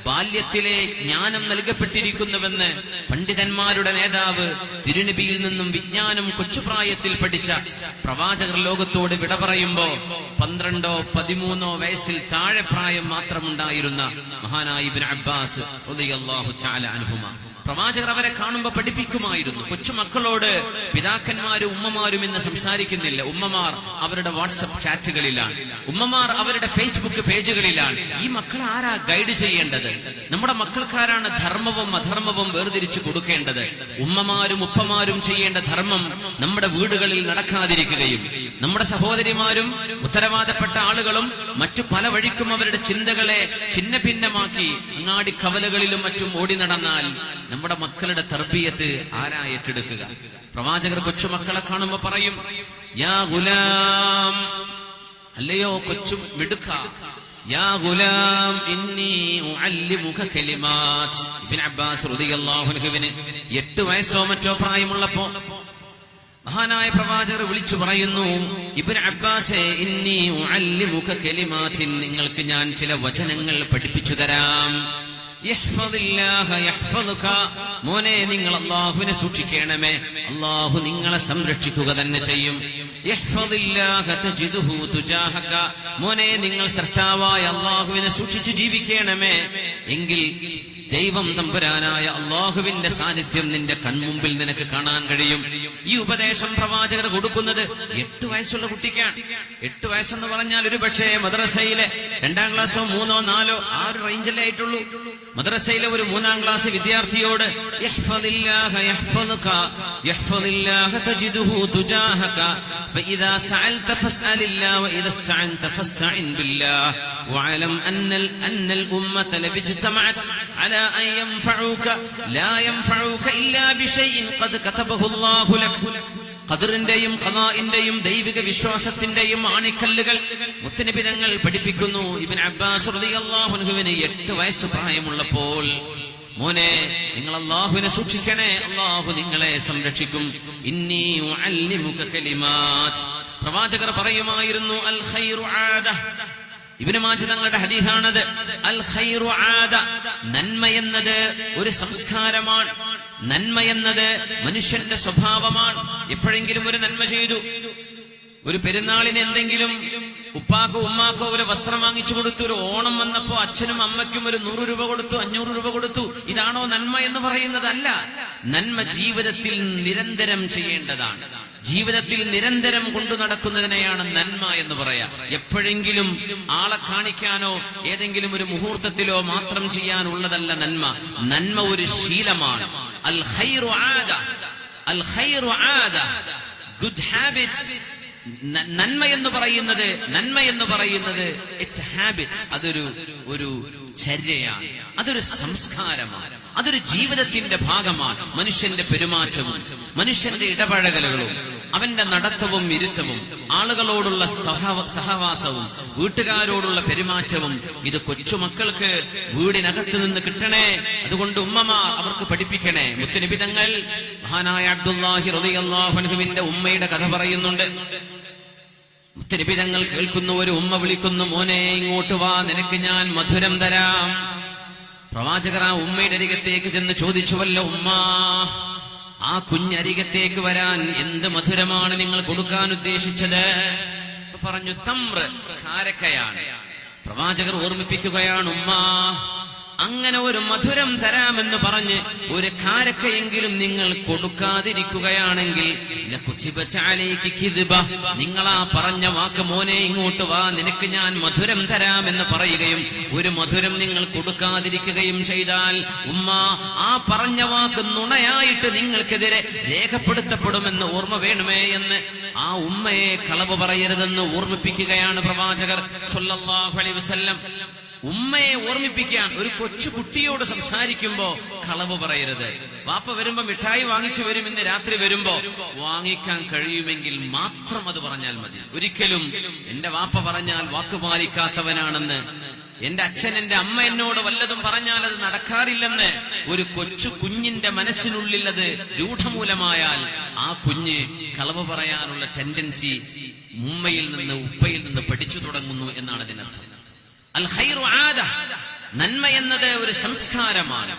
ബാല്യത്തിലെ ജ്ഞാനം നൽകപ്പെട്ടിരിക്കുന്നുവെന്ന് പണ്ഡിതന്മാരുടെ നേതാവ് തിരുനബിയിൽ നിന്നും വിജ്ഞാനം കൊച്ചുപ്രായത്തിൽ പഠിച്ച പ്രവാചകർ ലോകത്തോട് വിട പറയുമ്പോ 12-13 വയസ്സിൽ താഴെ പ്രായം മാത്രമുണ്ടായിരുന്ന മഹാനായ ഇബ്നു അബ്ബാസ് റളിയല്ലാഹു തആല അൻഹുമാ. പ്രവാചകർ അവരെ കാണുമ്പോൾ പഠിപ്പിക്കുമായിരുന്നു. കൊച്ചുമക്കളോട് പിതാക്കന്മാരും ഉമ്മമാരും ഇന്ന് സംസാരിക്കുന്നില്ല. ഉമ്മമാർ അവരുടെ വാട്സപ്പ് ചാറ്റുകളിലാണ്, ഉമ്മമാർ അവരുടെ ഫേസ്ബുക്ക് പേജുകളിലാണ്. ഈ മക്കളെ ആരാ ഗൈഡ് ചെയ്യേണ്ടത്? നമ്മുടെ മക്കൾക്കാരാണ് ധർമ്മവും അധർമ്മവും വേർതിരിച്ചു കൊടുക്കേണ്ടത്. ഉമ്മമാരും ഉപ്പമാരും ചെയ്യേണ്ട ധർമ്മം നമ്മുടെ വീടുകളിൽ നടക്കാതിരിക്കുകയും നമ്മുടെ സഹോദരിമാരും ഉത്തരവാദപ്പെട്ട ആളുകളും മറ്റു പല വഴിക്കും അവരുടെ ചിന്തകളെ ഛിന്ന ഭിന്നമാക്കി അങ്ങാടി കവലകളിലും മറ്റും ഓടി നടന്നാൽ നമ്മുടെ മക്കളുടെ തർബിയത്ത് ആരാ ഏറ്റെടുക്കുക? പ്രവാചകർ കൊച്ചുമക്കളെ കാണുമ്പോ പറയും, യാ ഗുലാം, അല്ലയോ കൊച്ചു മിടുക്ക, യാ ഗുലാം ഇന്നി ഉഅല്ലിമുക കലിമാത്ത്. ഇബ്നു അബ്ബാസ് റളിയല്ലാഹു അൻഹുവിന് 8 വയസ്സോ മറ്റോ പ്രായമുള്ളപ്പോ മഹാനായ പ്രവാചകർ വിളിച്ചു പറയുന്നു, ഇബ്നു അബ്ബാസേ, ഇന്നി ഉഅല്ലിമുക കലിമാത്തിൻ, നിങ്ങൾക്ക് ഞാൻ ചില വചനങ്ങൾ പഠിപ്പിച്ചു തരാം. മോനെ, നിങ്ങൾ അല്ലാഹുവിനെ സൂക്ഷിക്കണമേ, അല്ലാഹു നിങ്ങളെ സംരക്ഷിക്കുക തന്നെ ചെയ്യും. മോനെ, നിങ്ങൾ സൃഷ്ടാവായ അല്ലാഹുവിനെ സൂക്ഷിച്ചു ജീവിക്കണമേ, എങ്കിൽ ദൈവം തമ്പുരാനായ അല്ലാഹുവിന്റെ സാന്നിധ്യം നിന്റെ കൺമുമ്പിൽ നിനക്ക് കാണാൻ കഴിയും. ഈ ഉപദേശം പ്രവാചകർ കൊടുക്കുന്നത് 8 വയസ്സുള്ള കുട്ടിക്കാണ്. 8 വയസ്സെന്ന് പറഞ്ഞാൽ ഒരു പക്ഷേ മദ്രസയിലെ 2ാം ക്ലാസ്സോ 3ഓ 4ഓ ആ ഒരു റേഞ്ചിലേ ആയിട്ടുള്ളൂ. മദ്രസയിലെ ഒരു 3ാം ക്ലാസ് വിദ്യാർത്ഥിയോട് فإذا سألت فاسأل الله وإذا استعنت فاستعن بالله واعلم أن الأمة لو اجتمعت على أن ينفعوك لا ينفعوك إلا بشيء قد كتبه الله لك. ഖദറിന്റെയും ഖദാഇന്റെയും ദൈവിക വിശ്വാസത്തിന്റെയും ആണിക്കല്ലുകൾ മുത്തനബി തങ്ങൾ പഠിപ്പിക്കുന്നു. ഇബ്നു അബ്ബാസ് റളിയല്ലാഹു അൻഹുവിന് 8 വയസ്സ് പ്രായമുള്ളപ്പോൾ മോനെ നിങ്ങൾ അല്ലാഹുവിനെ സൂക്ഷിക്കണേ, അല്ലാഹു നിങ്ങളെ സംരക്ഷിക്കും. ഇന്നി ഉഅല്ലിമുക കലിമാത്ത്. പ്രവാചകർ പറയുമായിരുന്നു അൽ ഖൈറു ആദ. ഇബ്നു മാജ തങ്ങളുടെ ഹദീസാണത്. അൽ ഖൈറു ആദ, നന്മ എന്നത് ഒരു സംസ്കാരമാണ്, നന്മ എന്നത് മനുഷ്യന്റെ സ്വഭാവമാണ്. എപ്പോഴെങ്കിലും ഒരു നന്മ ചെയ്തു, ഒരു പെരുന്നാളിന് എന്തെങ്കിലും ഉപ്പാക്കോ ഉമ്മാക്കോ ഒരു വസ്ത്രം വാങ്ങിച്ചു കൊടുത്തു, ഒരു ഓണം വന്നപ്പോ അച്ഛനും അമ്മയ്ക്കും ഒരു 100 രൂപ കൊടുത്തു, 500 രൂപ കൊടുത്തു, ഇതാണോ നന്മ എന്ന് പറയുന്നതല്ല. നന്മ ജീവിതത്തിൽ നിരന്തരം ചെയ്യേണ്ടതാണ്. ജീവിതത്തിൽ നിരന്തരം കൊണ്ടു നടക്കുന്നതിനെയാണ് നന്മ എന്ന് പറയാം. എപ്പോഴെങ്കിലും ആളെ കാണിക്കാനോ ഏതെങ്കിലും ഒരു മുഹൂർത്തത്തിലോ മാത്രം ചെയ്യാനുള്ളതല്ല നന്മ. നന്മ ഒരു ശീലമാണ്. അൽ ഖൈറു ആദ, അൽ ഖൈറു ആദ, ഗുഡ് ഹാബിറ്റ്സ്. നന്മ എന്ന് പറയുന്നത് ഇറ്റ്സ് ഹാബിറ്റ്സ്. അതൊരു ചര്യയാണ്, അതൊരു സംസ്കാരമാണ്, അതൊരു ജീവിതത്തിന്റെ ഭാഗമാണ്. മനുഷ്യന്റെ പെരുമാറ്റവും മനുഷ്യന്റെ ഇടപഴകലുകളും അവന്റെ നടത്തവും ഇരുത്തവും ആളുകളോടുള്ള സഹവാസവും വീട്ടുകാരോടുള്ള പെരുമാറ്റവും ഇത് കൊച്ചുമക്കൾക്ക് വീടിനകത്ത് നിന്ന് കിട്ടണേ. അതുകൊണ്ട് ഉമ്മമാർ അവർക്ക് പഠിപ്പിക്കണേ. മുത്തുനബി തങ്ങൾ മഹാനായ അബ്ദുല്ലാഹി റളിയല്ലാഹു അൻഹുവിന്റെ ഉമ്മയുടെ കഥ പറയുന്നുണ്ട്. മുത്തുനബി തങ്ങൾ കേൾക്കുന്നു, ഒരു ഉമ്മ വിളിക്കുന്നു, മോനെ ഇങ്ങോട്ട് വാ, നിനക്ക് ഞാൻ മധുരം തരാം. പ്രവാചകർ ആ ഉമ്മയുടെ അരികത്തേക്ക് ചെന്ന് ചോദിച്ചുവല്ലോ, ഉമ്മ, ആ കുഞ്ഞരികത്തേക്ക് വരാൻ എന്ത് മധുരമാണ് നിങ്ങൾ കൊടുക്കാൻ ഉദ്ദേശിച്ചത്? പറഞ്ഞു, തംറ്, കാരക്കയാണ്. പ്രവാചകർ ഓർമ്മിപ്പിക്കുകയാണ്, ഉമ്മ, അങ്ങനെ ഒരു മധുരം തരാമെന്ന് പറഞ്ഞ് ഒരു കാരക്കയെങ്കിലും നിങ്ങൾ കൊടുക്കാതിരിക്കുകയാണെങ്കിൽ നിങ്ങൾ ആ പറഞ്ഞ വാക്ക്, മോനെ ഇങ്ങോട്ട് വാ, നിനക്ക് ഞാൻ മധുരം തരാമെന്ന് പറയുകയും ഒരു മധുരം നിങ്ങൾ കൊടുക്കാതിരിക്കുകയും ചെയ്താൽ ഉമ്മ, ആ പറഞ്ഞ വാക്ക് നുണയായിട്ട് നിങ്ങൾക്കെതിരെ രേഖപ്പെടുത്തപ്പെടുമെന്ന് ഓർമ്മ വേണമേ എന്ന് ആ ഉമ്മയെ കളവ് പറയരുതെന്ന് ഓർമ്മിപ്പിക്കുകയാണ് പ്രവാചകർ സ്വല്ലല്ലാഹു അലൈഹി വസല്ലം. ഉമ്മയെ ഓർമ്മിപ്പിക്കാൻ ഒരു കൊച്ചു കുട്ടിയോട് സംസാരിക്കുമ്പോ കളവ് പറയരുത്. വാപ്പ വരുമ്പോ മിഠായി വാങ്ങിച്ചു വരും, ഇന്ന് രാത്രി വരുമ്പോ വാങ്ങിക്കാൻ കഴിയുമെങ്കിൽ മാത്രം അത് പറഞ്ഞാൽ മതി. ഒരിക്കലും എന്റെ വാപ്പ പറഞ്ഞാൽ വാക്കുപാലിക്കാത്തവനാണെന്ന്, എന്റെ അച്ഛൻ എന്റെ അമ്മ എന്നോട് വല്ലതും പറഞ്ഞാൽ അത് നടക്കാറില്ലെന്ന് ഒരു കൊച്ചു കുഞ്ഞിന്റെ മനസ്സിനുള്ളിൽ അത് രൂഢമൂലമായാൽ ആ കുഞ്ഞ് കളവ് പറയാനുള്ള ടെൻഡൻസി ഉമ്മയിൽ നിന്ന് ഉപ്പയിൽ നിന്ന് പഠിച്ചു തുടങ്ങുന്നു എന്നാണ് ഇതിനർത്ഥം. അൽ ഖൈറു ആദ, നന്മ എന്നത് ഒരു സംസ്കാരമാണ്.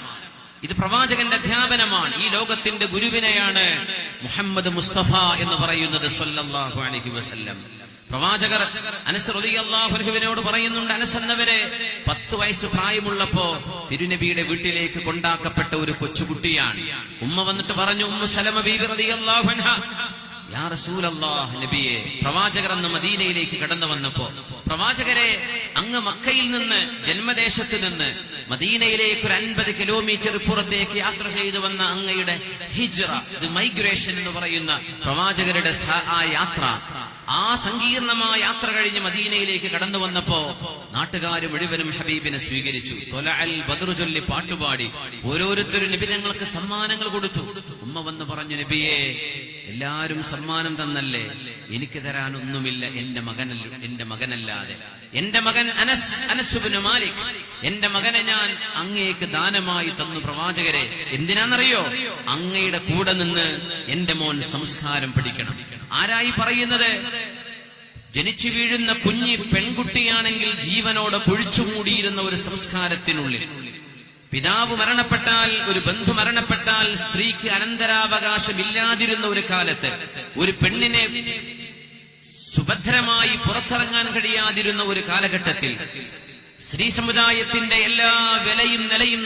ഇത് പ്രവാചകന്റെ അധ്യാപനമാണ്. ഈ ലോകത്തിന്റെ ഗുരുവിനെയാണ് മുഹമ്മദ് മുസ്തഫ എന്ന് പറയുന്നത് സ്വല്ലല്ലാഹു അലൈഹി വസല്ലം. പ്രവാചകർ അനസ് റളിയല്ലാഹു അൻഹുവിനോട് പറയുന്നുണ്ട്, അനസ് എന്നവരെ 10 വയസ്സ് പ്രായമുള്ളപ്പോ തിരുനബിയുടെ വീട്ടിലേക്ക് കൊണ്ടാക്കപ്പെട്ട ഒരു കൊച്ചുകുട്ടിയാണ്. ഉമ്മ വന്നിട്ട് പറഞ്ഞു, ഉമ്മു സലമ ബീബി റളിയല്ലാഹു അൻഹ, യാ റസൂലല്ലാഹ്, നബിയെ, പ്രവാചകർ അന്ന് മദീനയിലേക്ക് കടന്നു വന്നപ്പോ, പ്രവാചകരെ, അങ്ങ് മക്കയിൽ നിന്ന്, ജന്മദേശത്ത് നിന്ന് മദീനയിലേക്ക് ഒരു 50 കിലോമീറ്റർ പുറത്തേക്ക് യാത്ര ചെയ്തു വന്ന അങ്ങയുടെ ഹിജ്റ, ഇത് മൈഗ്രേഷൻ എന്ന് പറയുന്ന പ്രവാചകരുടെ ആ യാത്ര, ആ സങ്കീർണമായ യാത്ര കഴിഞ്ഞ് മദീനയിലേക്ക് കടന്നു വന്നപ്പോ നാട്ടുകാര് മുഴുവനും ഹബീബിനെ സ്വീകരിച്ചു. തൊലഅൽ ബദ്റു ചൊല്ലി പാട്ടുപാടി ഓരോരുത്തരും നബി ഞങ്ങൾക്ക് സമ്മാനങ്ങൾ കൊടുത്തു. ഉമ്മ വന്ന് പറഞ്ഞു, നബിയെ, എല്ലാരും സമ്മാനം തന്നല്ലേ, എനിക്ക് തരാനൊന്നുമില്ല എന്റെ മകനല്ലാതെ. എന്റെ മകൻ അനസ് ഇബ്നു മാലിക്, എന്റെ മകനെ ഞാൻ അങ്ങേക്ക് ദാനമായി തന്നു പ്രവാചകരെ. എന്തിനാണെന്നറിയോ? അങ്ങയുടെ കൂടെ നിന്ന് എന്റെ മോൻ സംസ്കാരം പഠിക്കണം. ആരായി പറയുന്നത്? ജനിച്ചു വീഴുന്ന കുഞ്ഞി പെൺകുട്ടിയാണെങ്കിൽ ജീവനോടെ കുഴിച്ചുമൂടിയിരുന്ന ഒരു സംസ്കാരത്തിനുള്ളിൽ, പിതാവ് മരണപ്പെട്ടാൽ, ഒരു ബന്ധു മരണപ്പെട്ടാൽ സ്ത്രീക്ക് അനന്തരാവകാശമില്ലാതിരുന്ന ഒരു കാലത്ത്, ഒരു പെണ്ണിനെ സുഭദ്രമായി പുറത്തിറങ്ങാൻ കഴിയാതിരുന്ന ഒരു കാലഘട്ടത്തിൽ, സ്ത്രീ സമുദായത്തിന്റെ എല്ലാ വിലയും നിലയും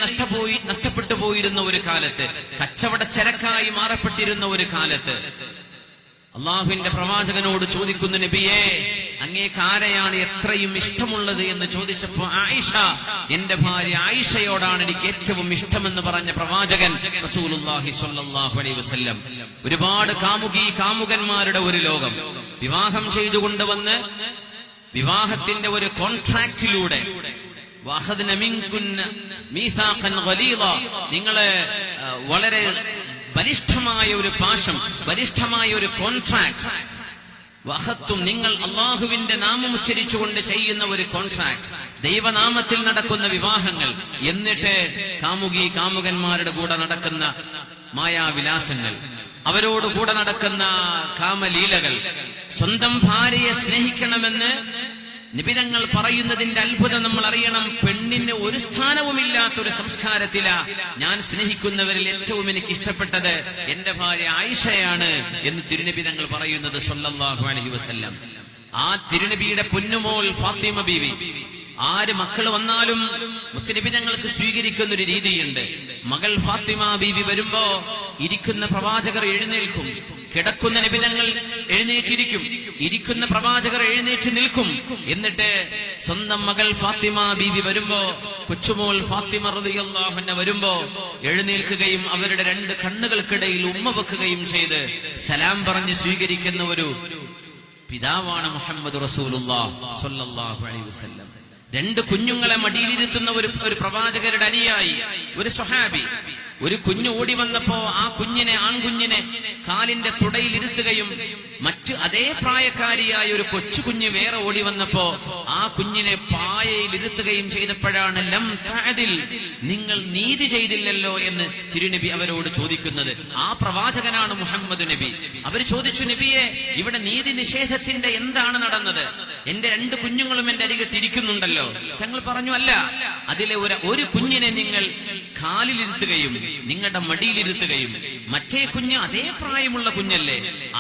നഷ്ടപ്പെട്ടു പോയിരുന്ന ഒരു കാലത്ത്, കച്ചവട ചരക്കായി മാറപ്പെട്ടിരുന്ന ഒരു കാലത്ത്, അള്ളാഹുവിന്റെ പ്രവാചകനോട് ചോദിക്കുന്നു, നബിയെ, അങ്ങേക്ക് ആരെയാണ് എത്രയും ഇഷ്ടമുള്ളത് എന്ന് ചോദിച്ചപ്പോ, ആയിഷ, എന്റെ ഭാര്യ ആയിഷയോടാണ് എനിക്ക് ഏറ്റവും ഇഷ്ടമെന്ന് പറഞ്ഞ പ്രവാചകൻ റസൂലുള്ളാഹി സ്വല്ലല്ലാഹു അലൈഹി വസല്ലം. ഒരുപാട് കാമുകന്മാരുടെ ഒരു ലോകം, വിവാഹം ചെയ്തുകൊണ്ടുവന്ന് വിവാഹത്തിന്റെ ഒരു കോൺട്രാക്റ്റിലൂടെ നിങ്ങള് വളരെ ബലിഷ്ഠമായ ഒരു പാശം, ബലിഷ്ഠമായ ഒരു കോൺട്രാക്ട്, വഹത്തും നിങ്ങൾ അള്ളാഹുവിന്റെ നാമം ഉച്ചരിച്ചുകൊണ്ട് ചെയ്യുന്ന ഒരു കോൺട്രാക്ട്, ദൈവനാമത്തിൽ നടക്കുന്ന വിവാഹങ്ങൾ, എന്നിട്ട് കാമുകന്മാരുടെ കൂടെ നടക്കുന്ന മായാവിലാസങ്ങൾ, അവരോട് കൂടെ നടക്കുന്ന കാമലീലകൾ, സ്വന്തം ഭാര്യയെ സ്നേഹിക്കണമെന്ന് നിബിധങ്ങൾ പറയുന്നതിന്റെ അത്ഭുതം നമ്മൾ അറിയണം. പെണ്ണിന് ഒരു സ്ഥാനവുമില്ലാത്തൊരു സംസ്കാരത്തിലാ ഞാൻ സ്നേഹിക്കുന്നവരിൽ ഏറ്റവും എനിക്ക് ഇഷ്ടപ്പെട്ടത് എന്റെ ഭാര്യ ആയിഷയാണ് എന്ന് തിരുനബിധങ്ങൾ പറയുന്നത് സ്വല്ലല്ലാഹു അലൈഹി വസല്ലം. ആ തിരുനബിയുടെ പൊന്നുമോൾ ഫാത്തിമ ബീവി, ആര് മക്കൾ വന്നാലും മുത്തുനബിധങ്ങൾക്ക് സ്വീകരിക്കുന്ന ഒരു രീതിയുണ്ട്. മകൾ ഫാത്തിമ ബീവി വരുമ്പോ ഇരിക്കുന്ന പ്രവാചകർ എഴുന്നേൽക്കും, കിടക്കുന്ന നബിതങ്ങൾ എഴുന്നേറ്റിരിക്കും, ഇരിക്കുന്ന പ്രവാചകർ എഴുന്നേറ്റ് നിൽക്കും. എന്നിട്ട് സ്വന്തം മകൾ ഫാത്തിമ ബീവി വരുമ്പോ, കൊച്ചുമോൾ ഫാത്തിമ റളിയല്ലാഹു അൻഹ വരുമ്പോ എഴുന്നേൽക്കുകയും അവരുടെ രണ്ട് കണ്ണുകൾക്കിടയിൽ ഉമ്മ വെക്കുകയും ചെയ്ത് സലാം പറഞ്ഞ് സ്വീകരിക്കുന്ന ഒരു പിതാവാണ് മുഹമ്മദ് റസൂലുള്ളാഹി സ്വല്ലല്ലാഹു അലൈഹി വസല്ലം. രണ്ട് കുഞ്ഞുങ്ങളെ മടിയിലിരുത്തുന്ന ഒരു പ്രവാചകരുടെ അനുയായി, ഒരു സ്വഹാബി. ഒരു കുഞ്ഞ് ഓടി വന്നപ്പോ ആ ആൺകുഞ്ഞിനെ കാലിന്റെ തുടയിലിരുത്തുകയും മറ്റു അതേ പ്രായക്കാരിയായ ഒരു കൊച്ചുകുഞ്ഞ് വേറെ ഓടി വന്നപ്പോ ആ കുഞ്ഞിനെ പായയിലിരുത്തുകയും ചെയ്തപ്പോഴാണ് ലം തഅദിൽ, നിങ്ങൾ നീതി ചെയ്തില്ലല്ലോ എന്ന് തിരുനബി അവരോട് ചോദിക്കുന്നത്. ആ പ്രവാചകനാണ് മുഹമ്മദ് നബി. അവർ ചോദിച്ചു, നബിയെ, ഇവിടെ നീതി നിഷേധത്തിന്റെ എന്താണ് നടന്നത്? എന്റെ രണ്ട് കുഞ്ഞുങ്ങളും എന്റെ അരികത്ത് ഇരിക്കുന്നുണ്ടല്ലോ. തങ്ങൾ പറഞ്ഞു, അല്ല, അതിലെ ഒരു കുഞ്ഞിനെ നിങ്ങൾ കാലിലിരുത്തുകയും നിങ്ങളുടെ മടിയിലിരുത്തുകയും മറ്റേ കുഞ്ഞ് അതേ പ്രായമുള്ള കുഞ്ഞല്ലേ,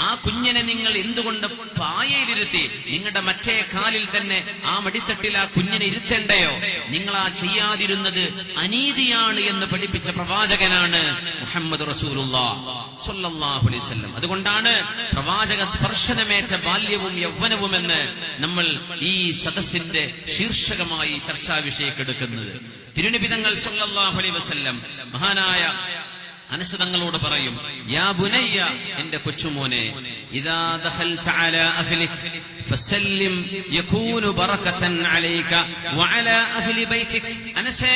ആ കുഞ്ഞിനെ നിങ്ങൾ എന്തുകൊണ്ട് പായയിലിരുത്തി നിങ്ങളുടെ മറ്റേ കാലിൽ തന്നെ ആ മടിത്തട്ടിൽ ആ കുഞ്ഞിനെ ഇരുത്തേണ്ടയോ? നിങ്ങൾ ആ ചെയ്യാതിരുന്നത് അനീതിയാണ് എന്ന് പഠിപ്പിച്ച പ്രവാചകനാണ് മുഹമ്മദ് റസൂലുള്ളാഹി സ്വല്ലല്ലാഹു അലൈഹി വസല്ലം. അതുകൊണ്ടാണ് പ്രവാചക സ്പർശനമേറ്റ ബാല്യവും യൗവനവും എന്ന് നമ്മൾ ഈ സദസ്സിന്റെ ശീർഷകമായി ചർച്ചാ വിഷയക്കെടുക്കുന്നത്. തിരുനബിതങ്ങൾ സല്ലല്ലാഹു അലൈഹി വസല്ലം മഹാനായ അനസ് തങ്ങളോട് പറയും, യാ ബുനയ്യ, എന്റെ കൊച്ചുമോനെ, ഇദാ ദഖൽത അലാ അഹ്ലിക ഫസല്ലിം യകൂനു ബറകതൻ അലൈക വഅലാ അഹ്ലി ബൈതിക. അനസേ,